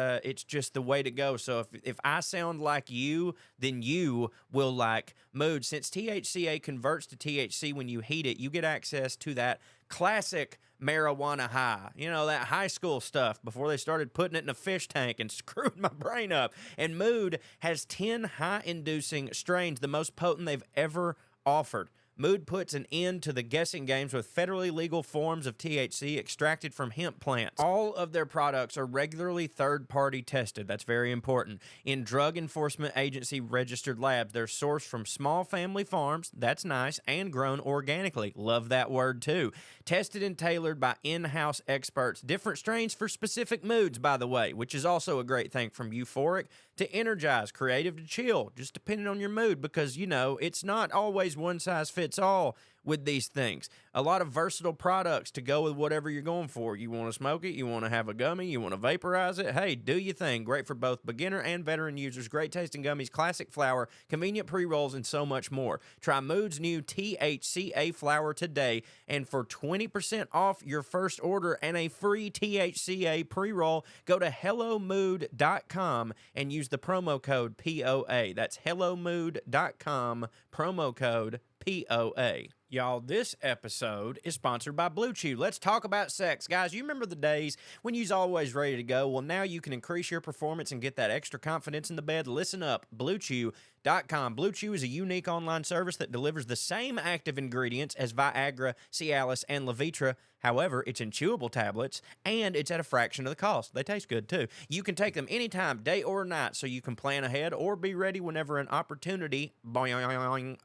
just the way to go. So if I sound like you, then you will like Mood. Since THCA converts to THC when you heat it, you get access to that classic marijuana high. That high school stuff before they started putting it in a fish tank and screwed my brain up. And Mood has 10 high-inducing strains, the most potent they've ever offered. Mood puts an end to the guessing games with federally legal forms of THC extracted from hemp plants. All of their products are regularly third-party tested. That's very important. In Drug Enforcement Agency registered labs, they're sourced from small family farms. That's nice. And grown organically. Love that word too. Tested and tailored by in-house experts. Different strains for specific moods, by the way, which is also a great thing, from euphoric to energize, creative to chill, just depending on your mood, because, you know, it's not always one size fits all with these things. A lot of versatile products to go with whatever you're going for. You want to smoke it, you want to have a gummy, you want to vaporize it. Hey, do your thing. Great for both beginner and veteran users. Great tasting gummies, classic flower, convenient pre-rolls, and so much more. Try Mood's new THCA flower today, and for 20% off your first order and a free THCA pre-roll, go to hellomood.com and use the promo code POA. That's hellomood.com, promo code POA. Y'all, this episode is sponsored by Blue Chew. Let's talk about sex. Guys, you remember the days when you's always ready to go? Well, now you can increase your performance and get that extra confidence in the bed. Listen up, BlueChew.com. Blue Chew is a unique online service that delivers the same active ingredients as Viagra, Cialis, and Levitra. However, it's in chewable tablets, and it's at a fraction of the cost. They taste good, too. You can take them anytime, day or night, so you can plan ahead or be ready whenever an opportunity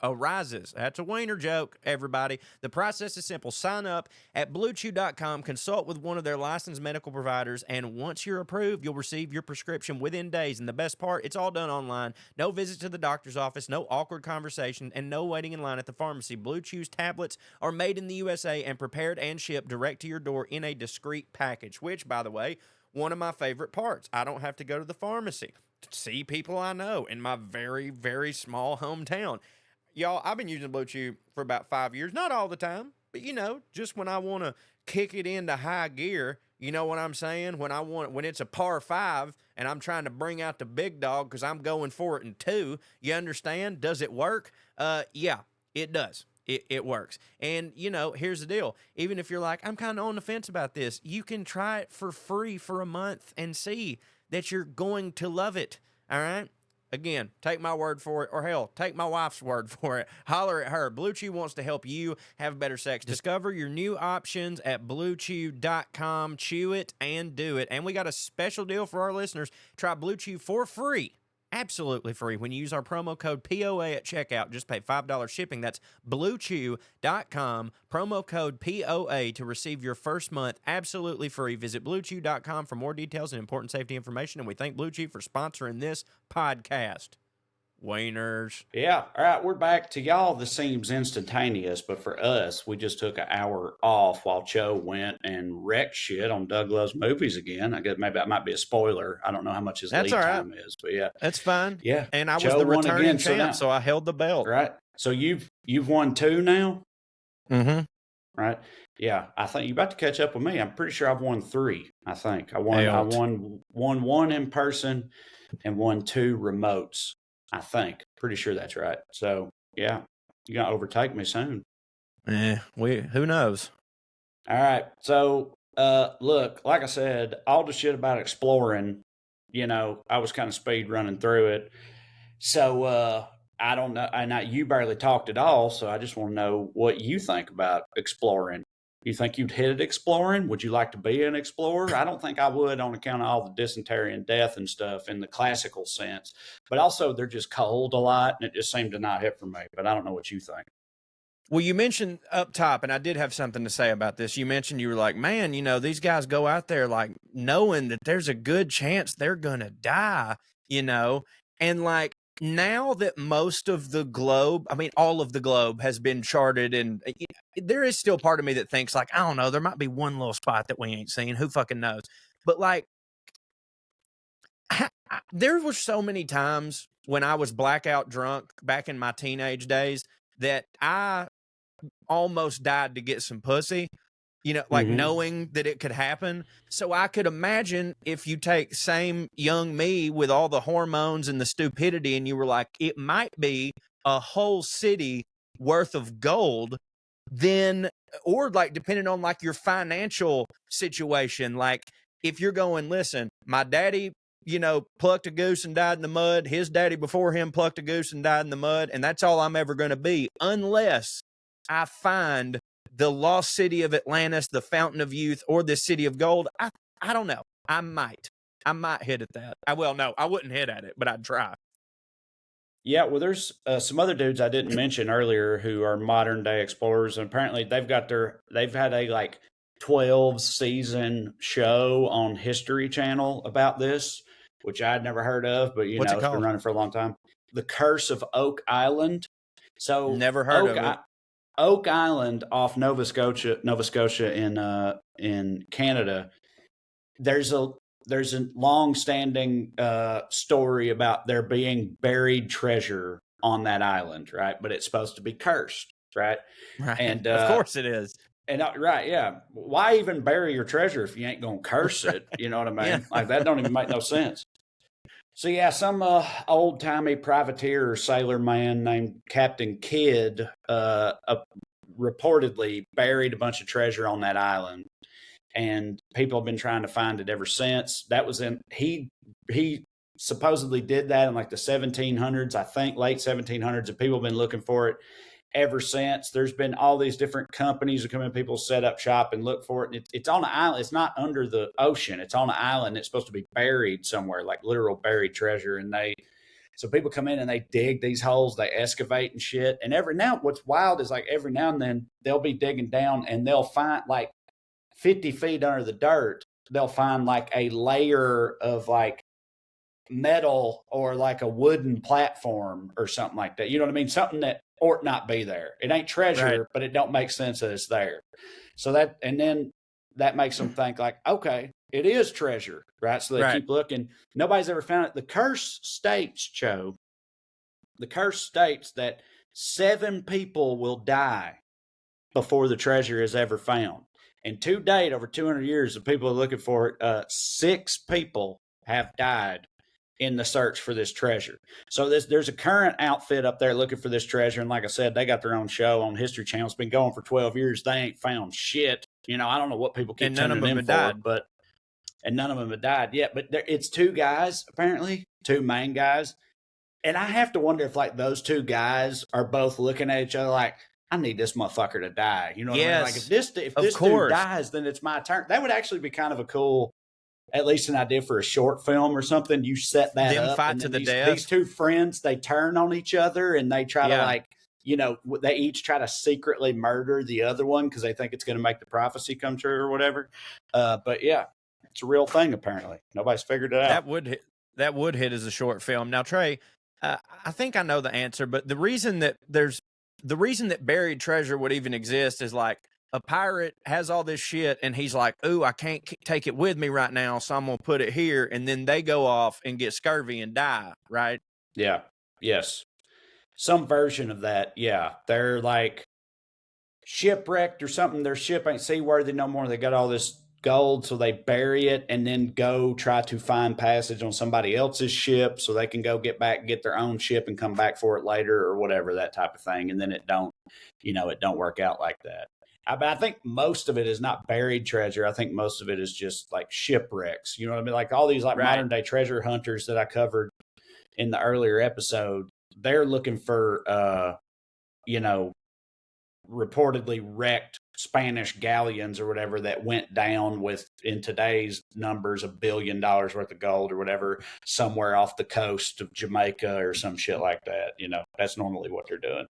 arises. That's a wiener joke, everybody. The process is simple. Sign up at BlueChew.com, consult with one of their licensed medical providers, and once you're approved, you'll receive your prescription within days. And the best part, it's all done online. No visit to the doctor's office, no awkward conversation, and no waiting in line at the pharmacy. Blue Chew's tablets are made in the USA and prepared and shipped direct to your door in a discreet package, which, by the way, one of my favorite parts. I don't have to go to the pharmacy to see people I know in my very, very small hometown. Y'all, I've been using Blue Chew for about 5 years. Not all the time, but, you know, just when I want to kick it into high gear, you know what I'm saying? When it's a par 5 and I'm trying to bring out the big dog because I'm going for it in 2, you understand? Does it work? Yeah, it does. It works. And, you know, here's the deal. Even if you're like, I'm kind of on the fence about this, you can try it for free for a month and see that you're going to love it. All right? Again, take my word for it, or hell, take my wife's word for it. Holler at her. Blue Chew wants to help you have better sex. Discover your new options at BlueChew.com. Chew it and do it. And we got a special deal for our listeners. Try Blue Chew for free. Absolutely free when you use our promo code POA at checkout. Just pay $5 shipping. That's BlueChew.com, promo code POA to receive your first month absolutely free. Visit BlueChew.com for more details and important safety information. And we thank Blue Chew for sponsoring this podcast. Wieners. Yeah. All right. We're back to y'all. This seems instantaneous, but for us, we just took an hour off while Cho went and wrecked shit on Doug Loves Movies again. I guess maybe that might be a spoiler. I don't know how much his lead time is, but yeah. That's fine. Yeah. And I Joe was the won returning again, champ, so I held the belt. Right. So you've won 2 now? Mm-hmm. Right. Yeah. I think you're about to catch up with me. I'm pretty sure I've won 3. I think I won 1 in person and won 2 remotes. I think. Pretty sure that's right. So, yeah, you're going to overtake me soon. Who knows? All right. So, look, like I said, all the shit about exploring, you know, I was kind of speed running through it. So, I don't know. And you barely talked at all. So, I just want to know what you think about exploring. You think you'd hit it exploring? Would you like to be an explorer? I don't think I would, on account of all the dysentery and death and stuff in the classical sense. But also, they're just cold a lot, and it just seemed to not hit for me. But I don't know what you think. Well, you mentioned up top, and I did have something to say about this. You mentioned you were like, man, you know, these guys go out there like knowing that there's a good chance they're going to die, you know, and like, now that most of the globe, I mean, all of the globe has been charted, and there is still part of me that thinks, like, I don't know, there might be one little spot that we ain't seen. Who fucking knows? But, like, there were so many times when I was blackout drunk back in my teenage days that I almost died to get some pussy. You know, like knowing that it could happen. So I could imagine if you take same young me with all the hormones and the stupidity, and you were like, it might be a whole city worth of gold, then, or like, depending on like your financial situation, like if you're going, listen, my daddy, you know, plucked a goose and died in the mud. His daddy before him plucked a goose and died in the mud. And that's all I'm ever going to be, unless I find the lost city of Atlantis, the Fountain of Youth, or the City of Gold, I don't know. I might hit at that. Well, no, I wouldn't hit at it, but I'd try. Yeah, well, there's some other dudes I didn't mention earlier who are modern day explorers, and apparently they've had a like 12 season show on History Channel about this, which I'd never heard of, but What's it it's been called? running for a long time. The Curse of Oak Island. So Never heard of it. Oak Island off Nova Scotia in Canada. There's a long-standing story about there being buried treasure on that island, right? But it's supposed to be cursed, right? Right. And of course it is. And right, yeah. Why even bury your treasure if you ain't gonna curse it? You know what I mean? Yeah. Like that don't even make no sense. So yeah, some old-timey privateer or sailor man named Captain Kidd reportedly buried a bunch of treasure on that island. And people have been trying to find it ever since. That was he supposedly did that in like the 1700s, I think, late 1700s, and people have been looking for it ever since. There's been all these different companies that come in, people set up shop and look for it. And it's on an island. It's not under the ocean. It's on an island. It's supposed to be buried somewhere, like literal buried treasure. And so people come in and they dig these holes, they excavate and shit. And what's wild is like every now and then they'll be digging down and they'll find like 50 feet under the dirt, they'll find like a layer of like metal or like a wooden platform or something like that. You know what I mean? Something that ought not be there. It ain't treasure, Right. but it don't make sense that it's there. So then that makes them think like, okay, it is treasure, right? So they keep looking. Nobody's ever found it. The curse states that 7 people will die before the treasure is ever found. And to date, over 200 years, the people are looking for it. 6 people have died in the search for this treasure. So there's a current outfit up there looking for this treasure. And like I said, they got their own show on History Channel. It's been going for 12 years. They ain't found shit. I don't know what people keep tuning in for. And none of them have died yet. But it's 2 guys, apparently, 2 main guys. And I have to wonder if like those 2 guys are both looking at each other like, I need this motherfucker to die. You know what I mean? Like if this dude dies, then it's my turn. That would actually be kind of a cool, at least an idea for a short film or something. You set that up. Fight to the death. These 2 friends, they turn on each other and they try to they each try to secretly murder the other one because they think it's going to make the prophecy come true or whatever. But yeah, it's a real thing apparently. Nobody's figured it out. That would hit as a short film. Now, Trae, I think I know the answer, but the reason that buried treasure would even exist is like a pirate has all this shit and he's like, ooh, I can't take it with me right now, so I'm going to put it here. And then they go off and get scurvy and die, right? Yeah. Yes. Some version of that. Yeah. They're like shipwrecked or something. Their ship ain't seaworthy no more. They got all this gold, so they bury it and then go try to find passage on somebody else's ship so they can go get their own ship and come back for it later or whatever, that type of thing. And then it don't work out like that. But I think most of it is not buried treasure. I think most of it is just like shipwrecks. You know what I mean? Like all these like modern day treasure hunters that I covered in the earlier episode, they're looking for, reportedly wrecked Spanish galleons or whatever that went down with, in today's numbers, $1 billion worth of gold or whatever, somewhere off the coast of Jamaica or some shit like that. That's normally what they're doing.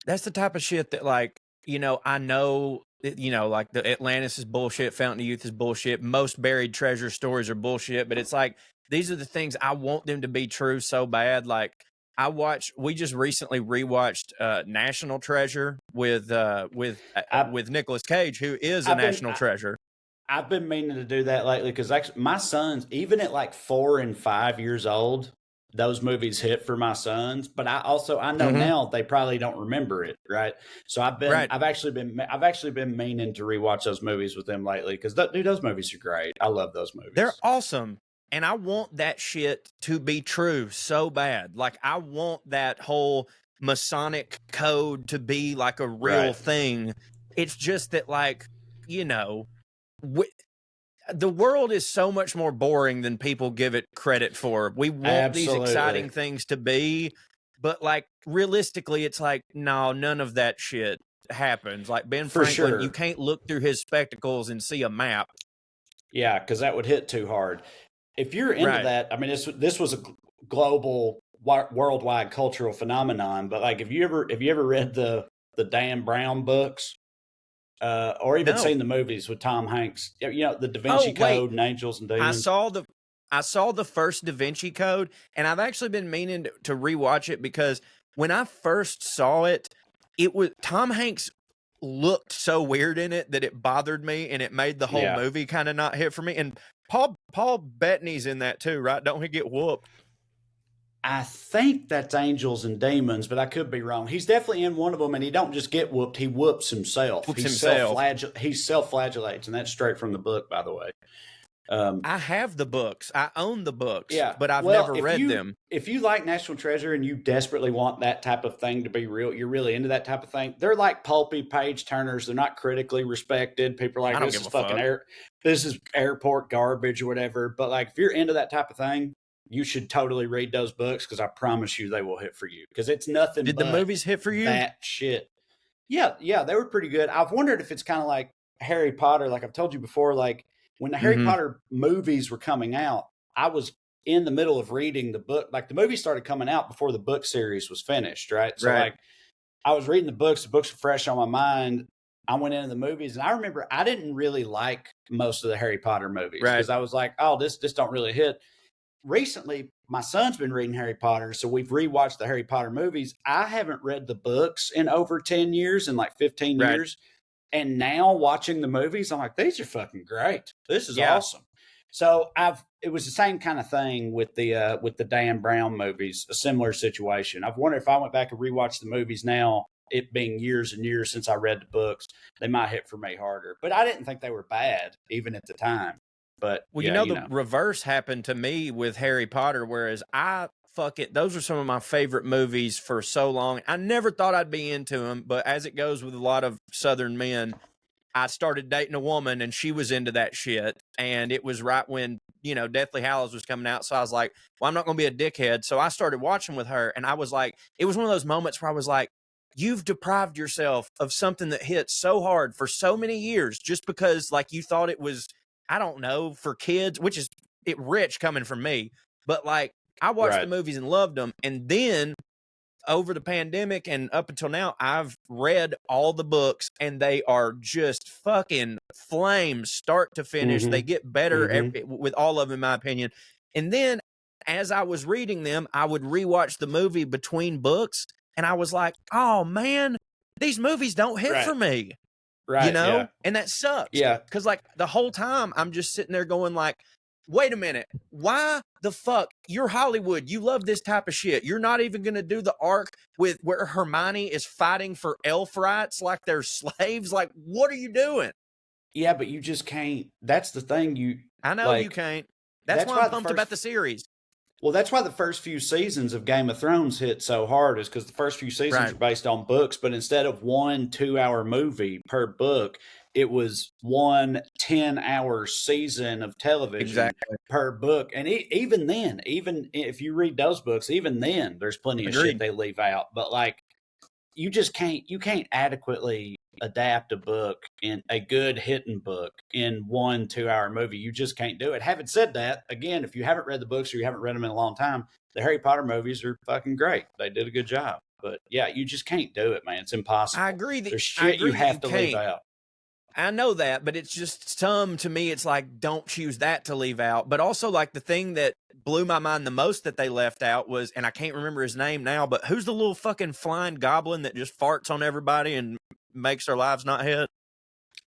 That's the type of shit that like, I know, like the Atlantis is bullshit. Fountain of Youth is bullshit. Most buried treasure stories are bullshit, but it's like, these are the things I want them to be true so bad. Like we just recently rewatched National Treasure with Nicolas Cage, who is a national treasure. I've been meaning to do that lately because actually my sons, even at like 4 and 5 years old, those movies hit for my sons. But I know now they probably don't remember it, right? So I've actually been meaning to rewatch those movies with them lately because those movies are great. I love those movies. They're awesome. And I want that shit to be true so bad. Like, I want that whole Masonic code to be like a real thing. It's just that, like, the world is so much more boring than people give it credit for. We want these exciting things to be, but, like, realistically, it's like, no, none of that shit happens. Like Ben For Franklin, sure. you can't look through his spectacles and see a map. Yeah, because that would hit too hard. If you're into Right. that, I mean, this was a global, worldwide cultural phenomenon. But like, have you ever read the Dan Brown books, or even No. seen the movies with Tom Hanks? You know, the Da Oh, Vinci wait. Code and Angels and I Demons. saw the first Da Vinci Code, and I've actually been meaning to rewatch it because when I first saw it, it was Tom Hanks looked so weird in it that it bothered me, and it made the whole Yeah. movie kind of not hit for me. And Paul Bettany's in that too, right? Don't he get whooped? I think that's Angels and Demons, but I could be wrong. He's definitely in one of them, and he don't just get whooped; he whoops himself. Whoops He himself. self-flagellates, and that's straight from the book, by the way. I have the books. I own the books, Yeah, but I've well, never read them. If you like National Treasure and you desperately want that type of thing to be real, you're really into that type of thing. They're like pulpy page turners. They're not critically respected. People are I like, don't this give is a fucking fuck. this is airport garbage or whatever. But like, if you're into that type of thing, you should totally read those books because I promise you they will hit for you because it's nothing. Did but the movies hit for you? that shit? Yeah, they were pretty good. I've wondered if it's kind of like Harry Potter. Like I've told you before, like when the Harry Potter movies were coming out, I was in the middle of reading the book. Like the movie started coming out before the book series was finished, right? So Right. like I was reading the books were fresh on my mind. I went into the movies and I remember I didn't really like most of the Harry Potter movies because Right. I was like, oh, this don't really hit. Recently, my son's been reading Harry Potter, so we've rewatched the Harry Potter movies. I haven't read the books in over 10 years, in like 15 Right. years. And now watching the movies, I'm like, these are fucking great. This is Yeah. awesome. So it was the same kind of thing with the Dan Brown movies, a similar situation. I've wondered if I went back and rewatched the movies now, it being years and years since I read the books, they might hit for me harder. But I didn't think they were bad, even at the time. But Well, yeah, the reverse happened to me with Harry Potter, whereas those are some of my favorite movies for so long. I never thought I'd be into them, but as it goes with a lot of Southern men, I started dating a woman and she was into that shit. And it was right when, Deathly Hallows was coming out. So I was like, well, I'm not going to be a dickhead. So I started watching with her. And I was like, it was one of those moments where I was like, you've deprived yourself of something that hit so hard for so many years just because like you thought it was, I don't know, for kids, which is rich coming from me. But like I watched the movies and loved them. And then over the pandemic and up until now, I've read all the books and they are just fucking flames start to finish. They get better with all of them, in my opinion. And then as I was reading them, I would rewatch the movie between books and I was like, oh man, these movies don't hit for me. Right. Yeah. And that sucks. Yeah. Because like the whole time I'm just sitting there going like, wait a minute, why the fuck? You're Hollywood. You love this type of shit. You're not even going to do the arc with where Hermione is fighting for elf rights like they're slaves. Like, what are you doing? Yeah, but you just can't. That's the thing. I know you can't. That's why I'm pumped about the series. Well, that's why the first few seasons of Game of Thrones hit so hard, is because the first few seasons are based on books, but instead of 1 2-hour movie per book, it was 1 10-hour season of television per book. And even then, even if you read those books, even then, there's plenty of shit they leave out. But like, you can't adequately adapt a book in a good hitting book in 1 2-hour movie. You just can't do it. Having said that, again, if you haven't read the books or you haven't read them in a long time, the Harry Potter movies are fucking great. They did a good job. But yeah, you just can't do it, man. It's impossible. I agree. There's shit you have to leave out. I know that, but it's just to me, it's like, don't choose that to leave out. But also like the thing that blew my mind the most that they left out was, and I can't remember his name now, but who's the little fucking flying goblin that just farts on everybody and makes their lives not hit?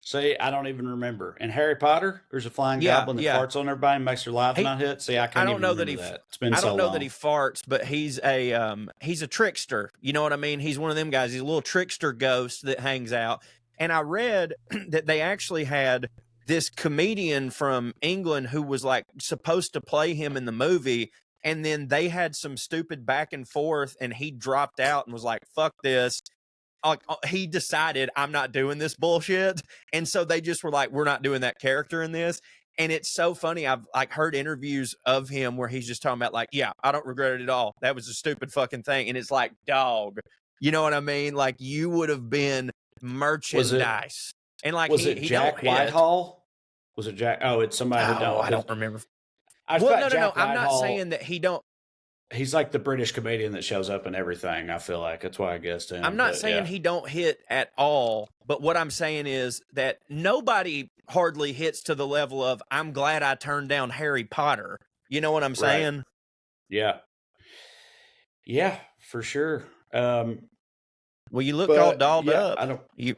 See, I don't even remember. In Harry Potter, there's a flying goblin that farts on everybody and makes their lives not hit. See, I can't even remember that. It's been so long. I don't know that he farts, but he's a trickster. You know what I mean? He's one of them guys. He's a little trickster ghost that hangs out. And I read that they actually had this comedian from England who was like supposed to play him in the movie. And then they had some stupid back and forth and he dropped out and was like, fuck this. He decided I'm not doing this bullshit. And so they just were like, we're not doing that character in this. And it's so funny. I've like heard interviews of him where he's just talking about like, yeah, I don't regret it at all. That was a stupid fucking thing. And it's like, dog, you know what I mean? Like you would have been merchandise. And like Was it he Jack don't hit. Whitehall? Was it Jack? Oh, it's somebody who don't. I don't remember. I Well, thought no. Jack I'm not Whitehall, saying that he don't. he's like the British comedian that shows up in everything. I feel like that's why I guessed him. I'm not saying he don't hit at all, but what I'm saying is that nobody hardly hits to the level of I'm glad I turned down Harry Potter. You know what I'm saying? Yeah. Yeah, for sure. Well, you look all dolled up. I don't. You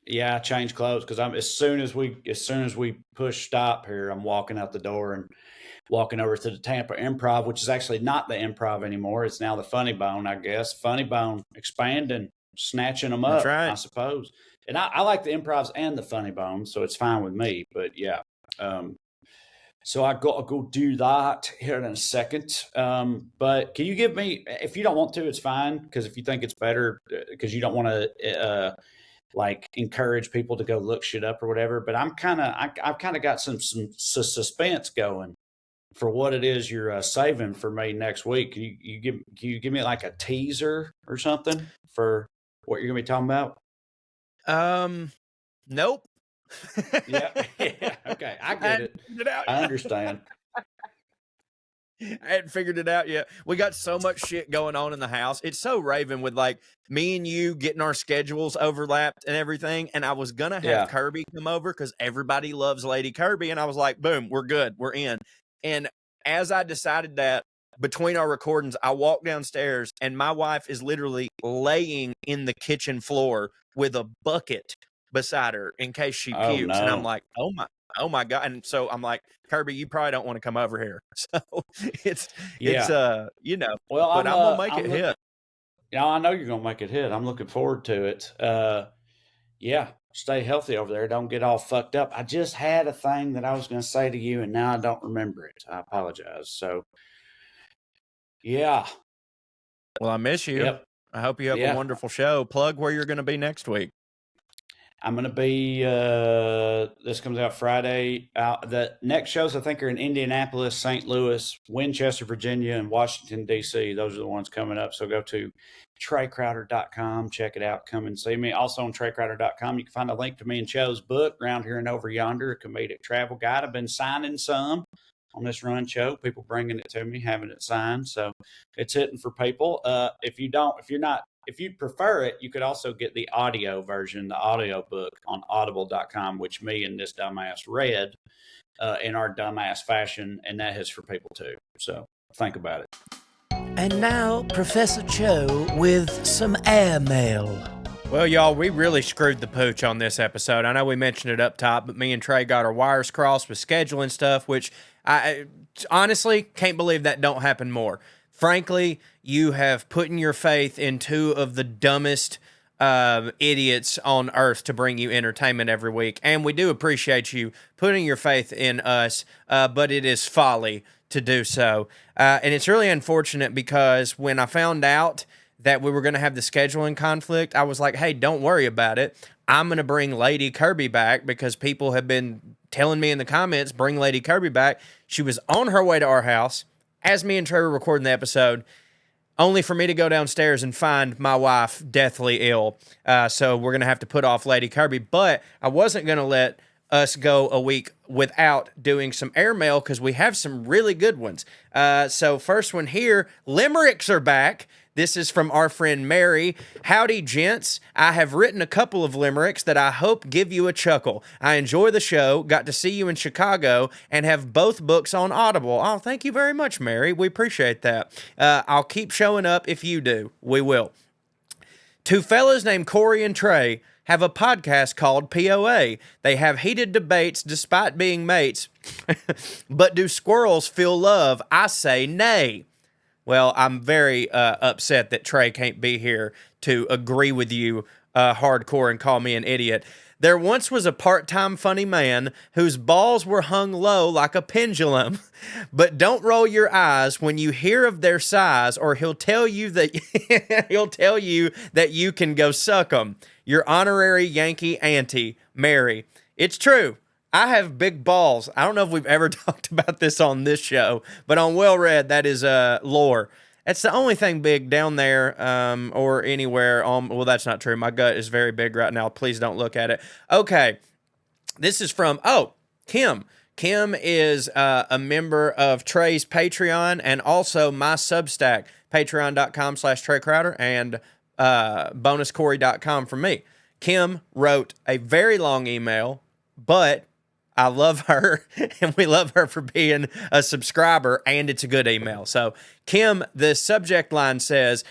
Yeah, I changed clothes because I'm as soon as we push stop here, I'm walking out the door and walking over to the Tampa Improv, which is actually not the Improv anymore. It's now the Funny Bone, I guess. Funny Bone expanding, snatching them up, That's right. I suppose. And I like the Improvs and the Funny Bone, so it's fine with me. But yeah, so I got to go do that here in a second. But can you give me, if you don't want to, it's fine. Because if you think it's better, because you don't want to like encourage people to go look shit up or whatever. But I've kind of got some suspense going for what it is you're saving for me next week. Can you give me like a teaser or something for what you're gonna be talking about? nope. Yeah. Okay, I get it. I understand. I hadn't figured it out yet. We got so much shit going on in the house. It's so Raven with like me and you getting our schedules overlapped and everything. And I was going to have Kirby come over because everybody loves Lady Kirby. And I was like, boom, we're good. We're in. And as I decided that between our recordings, I walked downstairs and my wife is literally laying in the kitchen floor with a bucket beside her in case she pukes. Oh, no. And I'm like, oh my God. And so I'm like, Kirby, you probably don't want to come over here. So it's you know, well, but I'm gonna make it hit. Yeah, I know you're gonna make it hit. I'm looking forward to it. Yeah, stay healthy over there. Don't get all fucked up. I just had a thing that I was gonna say to you and now I don't remember it. I apologize. So yeah. Well, I miss you. Yep. I hope you have a wonderful show. Plug where you're gonna be next week. I'm going to be, this comes out Friday. The next shows I think are in Indianapolis, St. Louis, Winchester, Virginia, and Washington, D.C. Those are the ones coming up. So go to TraeCrowder.com, check it out, come and see me. Also on TraeCrowder.com, you can find a link to me and Cho's book, Round Here and Over Yonder, a comedic travel guide. I've been signing some on this run show, people bringing it to me, having it signed. So it's hitting for people. If you prefer it, you could also get the audio version, the audio book on audible.com, which me and this dumbass read in our dumbass fashion, and that is for people too. So think about it. And now, Professor Cho with some airmail. Well, y'all, we really screwed the pooch on this episode. I know we mentioned it up top, but me and Trae got our wires crossed with scheduling stuff, which I honestly can't believe that don't happen more. Frankly, you have put in your faith in two of the dumbest idiots on earth to bring you entertainment every week. And we do appreciate you putting your faith in us, but it is folly to do so. And it's really unfortunate because when I found out that we were going to have the scheduling conflict, I was like, hey, don't worry about it. I'm going to bring Lady Kirby back because people have been telling me in the comments, bring Lady Kirby back. She was on her way to our house as me and Trae were recording the episode, only for me to go downstairs and find my wife deathly ill. So we're going to have to put off Lady Kirby. But I wasn't going to let us go a week without doing some airmail because we have some really good ones. So first one here, limericks are back. This is from our friend Mary. Howdy, gents. I have written a couple of limericks that I hope give you a chuckle. I enjoy the show, got to see you in Chicago, and have both books on Audible. Oh, thank you very much, Mary. We appreciate that. I'll keep showing up if you do. We will. Two fellas named Corey and Trae have a podcast called POA. They have heated debates despite being mates. But do squirrels feel love? I say nay. Well, I'm very upset that Trae can't be here to agree with you hardcore and call me an idiot. There once was a part-time funny man whose balls were hung low like a pendulum. But don't roll your eyes when you hear of their size, or he'll tell you that you can go suck 'em. Your honorary Yankee auntie, Mary. It's true. I have big balls. I don't know if we've ever talked about this on this show, but on Well Read, that is lore. That's the only thing big down there or anywhere. Well, that's not true. My gut is very big right now. Please don't look at it. Okay. This is from, Kim. Kim is a member of Trae's Patreon and also my Substack, patreon.com/Trae Crowder and bonuscorey.com for me. Kim wrote a very long email, but I love her, and we love her for being a subscriber, and it's a good email. So, Kim, the subject line says,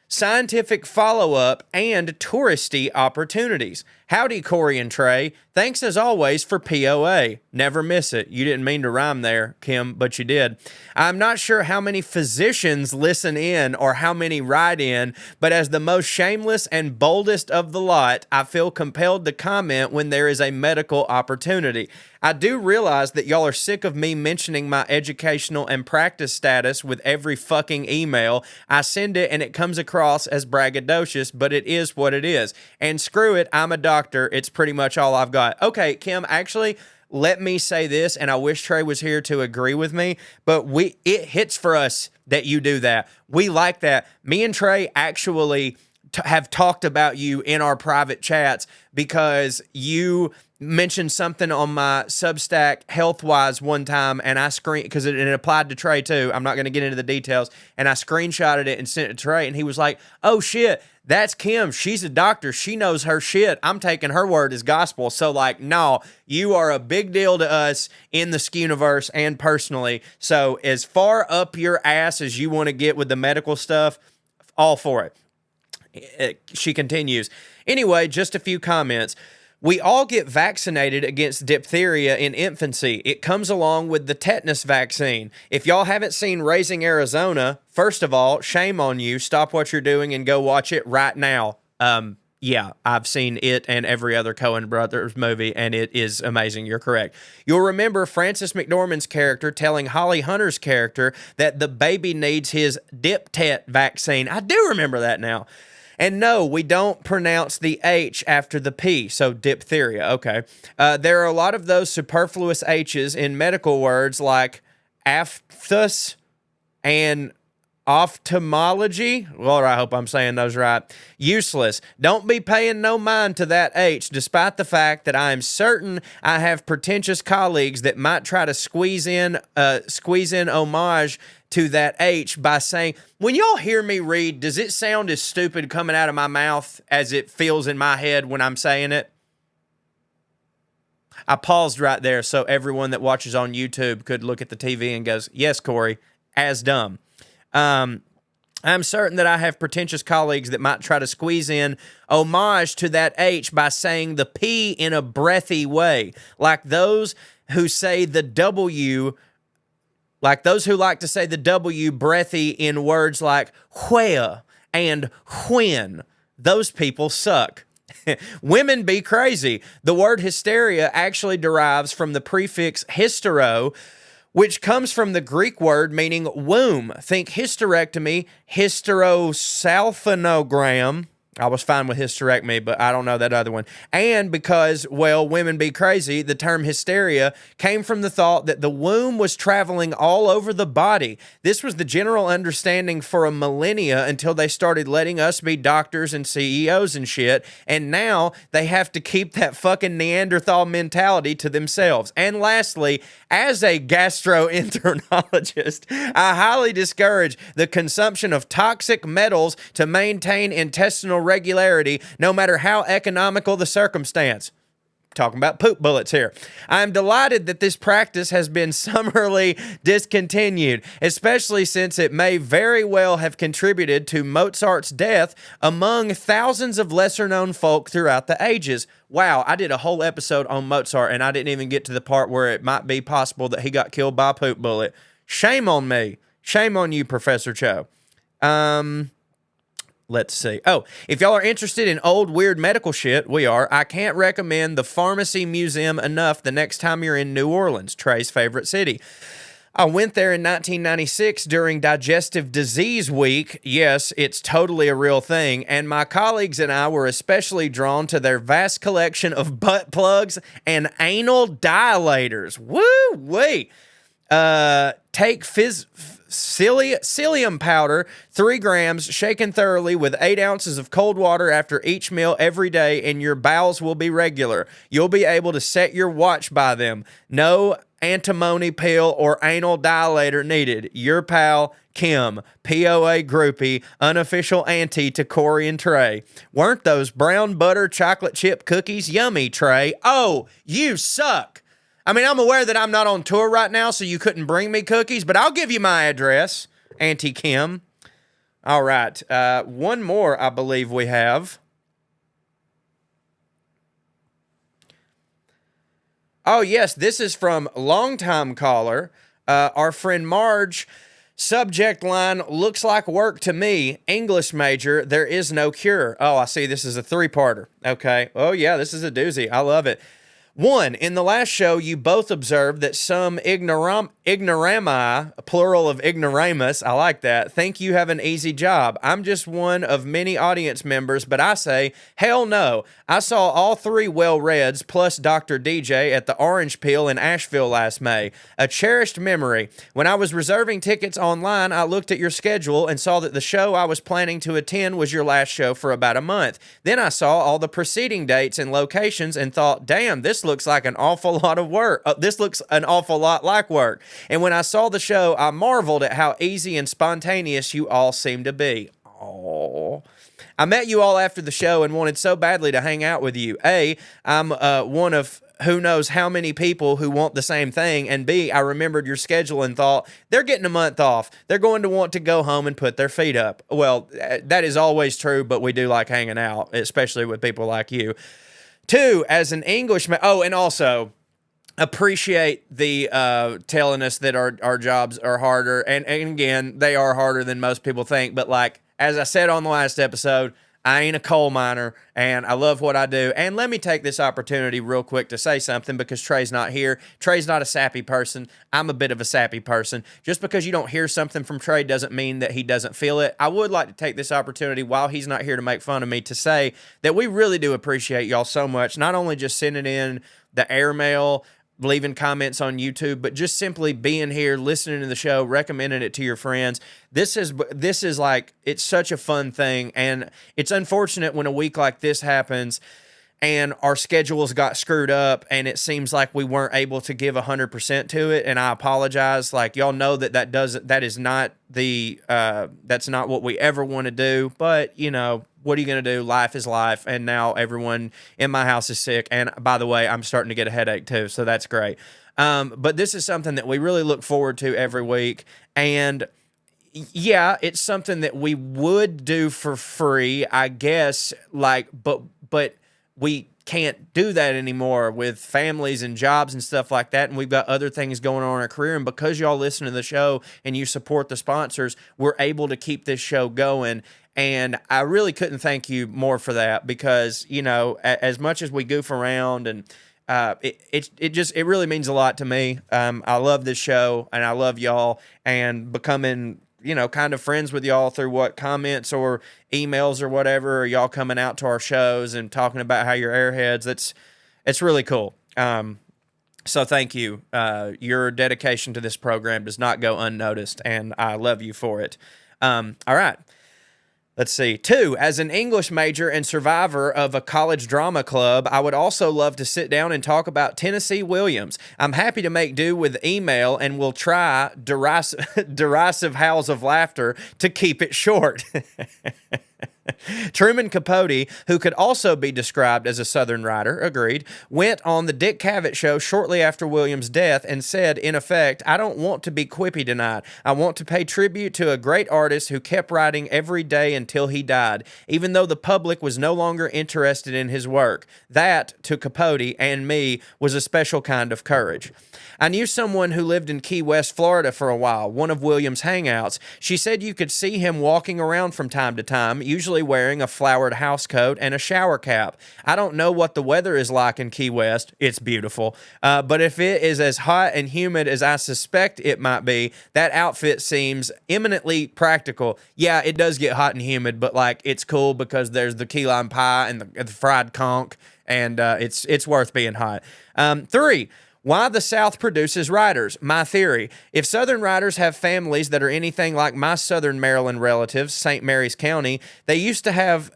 scientific follow-up and touristy opportunities. Howdy, Corey and Trae. Thanks as always for POA. Never miss it. You didn't mean to rhyme there, Kim, but you did. I'm not sure how many physicians listen in or how many write in, but as the most shameless and boldest of the lot, I feel compelled to comment when there is a medical opportunity. I do realize that y'all are sick of me mentioning my educational and practice status with every fucking email. I send it and it comes across as braggadocious, but it is what it is. And screw it, I'm a doctor. It's pretty much all I've got. Okay, Kim, actually, let me say this, and I wish Trae was here to agree with me, but it hits for us that you do that. We like that. Me and Trae actually have talked about you in our private chats because you mentioned something on my Substack health-wise one time, and I because it applied to Trae too. I'm not going to get into the details, and I screenshotted it and sent it to Trae, and he was like, oh shit, that's Kim. She's a doctor. She knows her shit. I'm taking her word as gospel. So, like, no, you are a big deal to us in the Skewniverse and personally. So, as far up your ass as you want to get with the medical stuff, all for it. She continues. Anyway, just a few comments. We all get vaccinated against diphtheria in infancy. It comes along with the tetanus vaccine. If y'all haven't seen Raising Arizona, first of all, shame on you. Stop what you're doing and go watch it right now. Yeah, I've seen it and every other Coen Brothers movie, and it is amazing. You're correct. You'll remember Frances McDormand's character telling Holly Hunter's character that the baby needs his dip-tet vaccine. I do remember that now. And no, we don't pronounce the H after the P, so diphtheria, okay. There are a lot of those superfluous H's in medical words like aphthous and ophthalmology. Lord, I hope I'm saying those right. Useless. Don't be paying no mind to that H, despite the fact that I am certain I have pretentious colleagues that might try to squeeze in homage to that H by saying, when y'all hear me read, does it sound as stupid coming out of my mouth as it feels in my head when I'm saying it? I paused right there so everyone that watches on YouTube could look at the TV and goes, yes, Corey, as dumb. I'm certain that I have pretentious colleagues that might try to squeeze in homage to that H by saying the P in a breathy way, like those who say the W, like those who like to say the W breathy in words like where and when. Those people suck. Women be crazy. The word hysteria actually derives from the prefix hystero, which comes from the Greek word meaning womb. Think hysterectomy, hysterosalpinogram. I was fine with hysterectomy, but I don't know that other one. And because, well, women be crazy, the term hysteria came from the thought that the womb was traveling all over the body. This was the general understanding for a millennia until they started letting us be doctors and CEOs and shit. And now they have to keep that fucking Neanderthal mentality to themselves. And lastly, as a gastroenterologist, I highly discourage the consumption of toxic metals to maintain intestinal regularity, no matter how economical the circumstance. Talking about poop bullets here. I'm delighted that this practice has been summarily discontinued, especially since it may very well have contributed to Mozart's death among thousands of lesser-known folk throughout the ages. Wow, I did a whole episode on Mozart, and I didn't even get to the part where it might be possible that he got killed by a poop bullet. Shame on me. Shame on you, Professor Cho. Let's see. Oh, if y'all are interested in old, weird medical shit, we are. I can't recommend the Pharmacy Museum enough the next time you're in New Orleans, Trae's favorite city. I went there in 1996 during Digestive Disease Week. Yes, it's totally a real thing. And my colleagues and I were especially drawn to their vast collection of butt plugs and anal dilators. Woo-wee! Take psyllium powder, 3 grams, shaken thoroughly with 8 ounces of cold water after each meal every day, and your bowels will be regular. You'll be able to set your watch by them. No antimony pill or anal dilator needed. Your pal, Kim, POA groupie, unofficial auntie to Corey and Trae. Weren't those brown butter chocolate chip cookies yummy, Trae? Oh, you suck. I mean, I'm aware that I'm not on tour right now, so you couldn't bring me cookies, but I'll give you my address, Auntie Kim. All right. One more, I believe we have. Oh, yes, this is from longtime caller, our friend Marge. Subject line, looks like work to me. English major, there is no cure. Oh, I see. This is a 3-parter. Okay. Oh, yeah, this is a doozy. I love it. 1, in the last show, you both observed that some ignorami, plural of ignoramus, I like that, think you have an easy job. I'm just one of many audience members, but I say, hell no. I saw all 3 well-reads plus Dr. DJ at the Orange Peel in Asheville last May. A cherished memory. When I was reserving tickets online, I looked at your schedule and saw that the show I was planning to attend was your last show for about a month. Then I saw all the preceding dates and locations and thought, damn, this looks like an awful lot of work. This looks an awful lot like work. And when I saw the show, I marveled at how easy and spontaneous you all seem to be. Oh, I met you all after the show and wanted so badly to hang out with you. A, I'm one of who knows how many people who want the same thing. And B, I remembered your schedule and thought, they're getting a month off. They're going to want to go home and put their feet up. Well, that is always true, but we do like hanging out, especially with people like you. 2, as an Englishman, and also appreciate the telling us that our jobs are harder. And again, they are harder than most people think. But like, as I said on the last episode, I ain't a coal miner, and I love what I do. And let me take this opportunity real quick to say something because Trae's not here. Trae's not a sappy person. I'm a bit of a sappy person. Just because you don't hear something from Trae doesn't mean that he doesn't feel it. I would like to take this opportunity while he's not here to make fun of me to say that we really do appreciate y'all so much, not only just sending in the airmail, leaving comments on YouTube, but just simply being here, listening to the show, recommending it to your friends. This is like, it's such a fun thing, and it's unfortunate when a week like this happens and our schedules got screwed up and it seems like we weren't able to give 100% to it, and I apologize. Like, y'all know that is not that's not what we ever want to do, but you know, what are you going to do? Life is life. And now everyone in my house is sick. And by the way, I'm starting to get a headache too. So that's great. But this is something that we really look forward to every week. And yeah, it's something that we would do for free, I guess, like, but we can't do that anymore with families and jobs and stuff like that. And we've got other things going on in our career. And because y'all listen to the show and you support the sponsors, we're able to keep this show going. And I really couldn't thank you more for that because, you know, as much as we goof around and it really means a lot to me. I love this show and I love y'all, and becoming, you know, kind of friends with y'all through what comments or emails or whatever, or y'all coming out to our shows and talking about how you're airheads. It's really cool. So thank you. Your dedication to this program does not go unnoticed, and I love you for it. All right. Let's see. 2, as an English major and survivor of a college drama club, I would also love to sit down and talk about Tennessee Williams. I'm happy to make do with email and will try derisive howls of laughter to keep it short. Truman Capote, who could also be described as a Southern writer, agreed, went on the Dick Cavett show shortly after Williams' death and said, in effect, I don't want to be quippy tonight. I want to pay tribute to a great artist who kept writing every day until he died, even though the public was no longer interested in his work. That, to Capote and me, was a special kind of courage. I knew someone who lived in Key West, Florida for a while, one of Williams' hangouts. She said you could see him walking around from time to time, usually wearing a flowered housecoat and a shower cap. I don't know what the weather is like in Key West. It's beautiful. But if it is as hot and humid as I suspect it might be, that outfit seems eminently practical. Yeah, it does get hot and humid, but like it's cool because there's the key lime pie and the fried conch, and it's worth being hot. 3, Why the South produces writers. My theory. If Southern writers have families that are anything like my Southern Maryland relatives, St. Mary's County, they used to have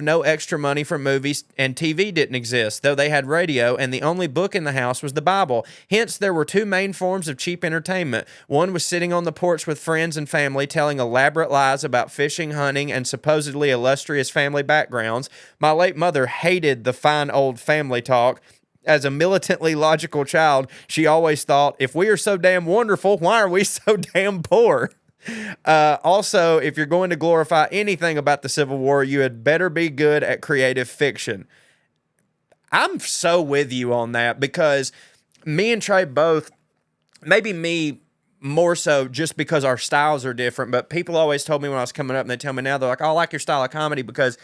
no extra money for movies, and TV didn't exist, though they had radio, and the only book in the house was the Bible. Hence, there were two main forms of cheap entertainment. One was sitting on the porch with friends and family telling elaborate lies about fishing, hunting, and supposedly illustrious family backgrounds. My late mother hated the fine old family talk. As a militantly logical child, she always thought, if we are so damn wonderful, why are we so damn poor? Also, if you're going to glorify anything about the Civil War, you had better be good at creative fiction. I'm so with you on that, because me and Trae both, maybe me more so just because our styles are different, but people always told me when I was coming up, and they tell me now, they're like, oh, I like your style of comedy because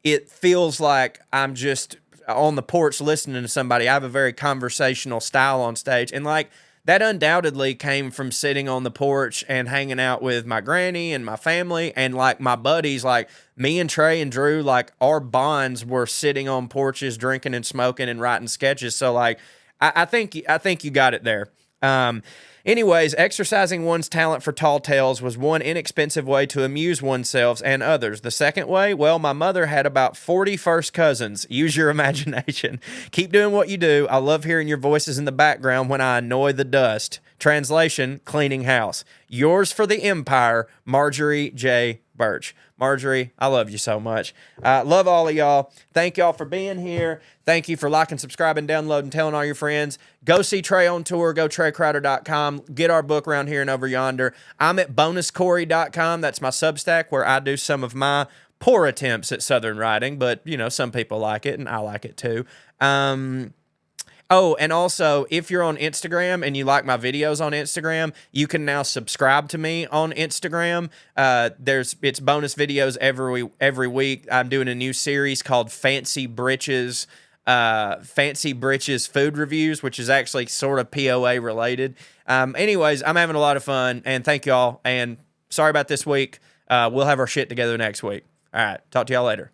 it feels like I'm just on the porch listening to somebody. I have a very conversational style on stage, and like that undoubtedly came from sitting on the porch and hanging out with my granny and my family and like my buddies. Like me and Trae and Drew, like our bonds were sitting on porches drinking and smoking and writing sketches. So like I think you got it there. Anyways, exercising one's talent for tall tales was one inexpensive way to amuse oneself and others. The second way, well, my mother had about 40 first cousins. Use your imagination. Keep doing what you do. I love hearing your voices in the background when I annoy the dust. Translation, cleaning house. Yours for the empire, Marjorie J. Birch. Marjorie, I love you so much. Love all of y'all. Thank y'all for being here. Thank you for liking, subscribing, downloading, telling all your friends. Go see Trae on tour. Go TraeCrowder.com. Get our book around here and over yonder. I'm at bonuscorey.com. That's my Substack where I do some of my poor attempts at Southern writing, but, you know, some people like it, and I like it too. Oh, and also, if you're on Instagram and you like my videos on Instagram, you can now subscribe to me on Instagram. It's bonus videos every week. I'm doing a new series called Fancy Britches Food Reviews, which is actually sort of POA related. Anyways, I'm having a lot of fun, and thank y'all. And sorry about this week. We'll have our shit together next week. All right, talk to y'all later.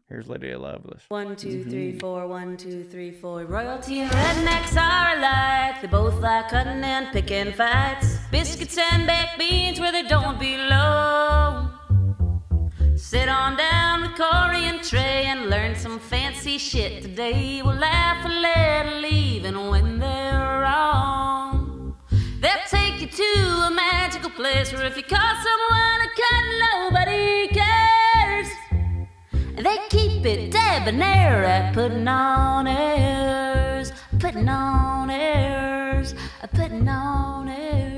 Here's Lydia Lovelace. 1, 2, 3, 4, 1, 2, 3, 4. Royalty and rednecks are alike. They both like cutting and picking fights. Biscuits and baked beans where they don't belong. Sit on down with Corey and Trae and learn some fancy shit today. We'll laugh a little even when they're wrong. They'll take you to a magical place where if you call someone a cunt, nobody cares. They keep it debonair at putting on airs, putting on airs, putting on airs.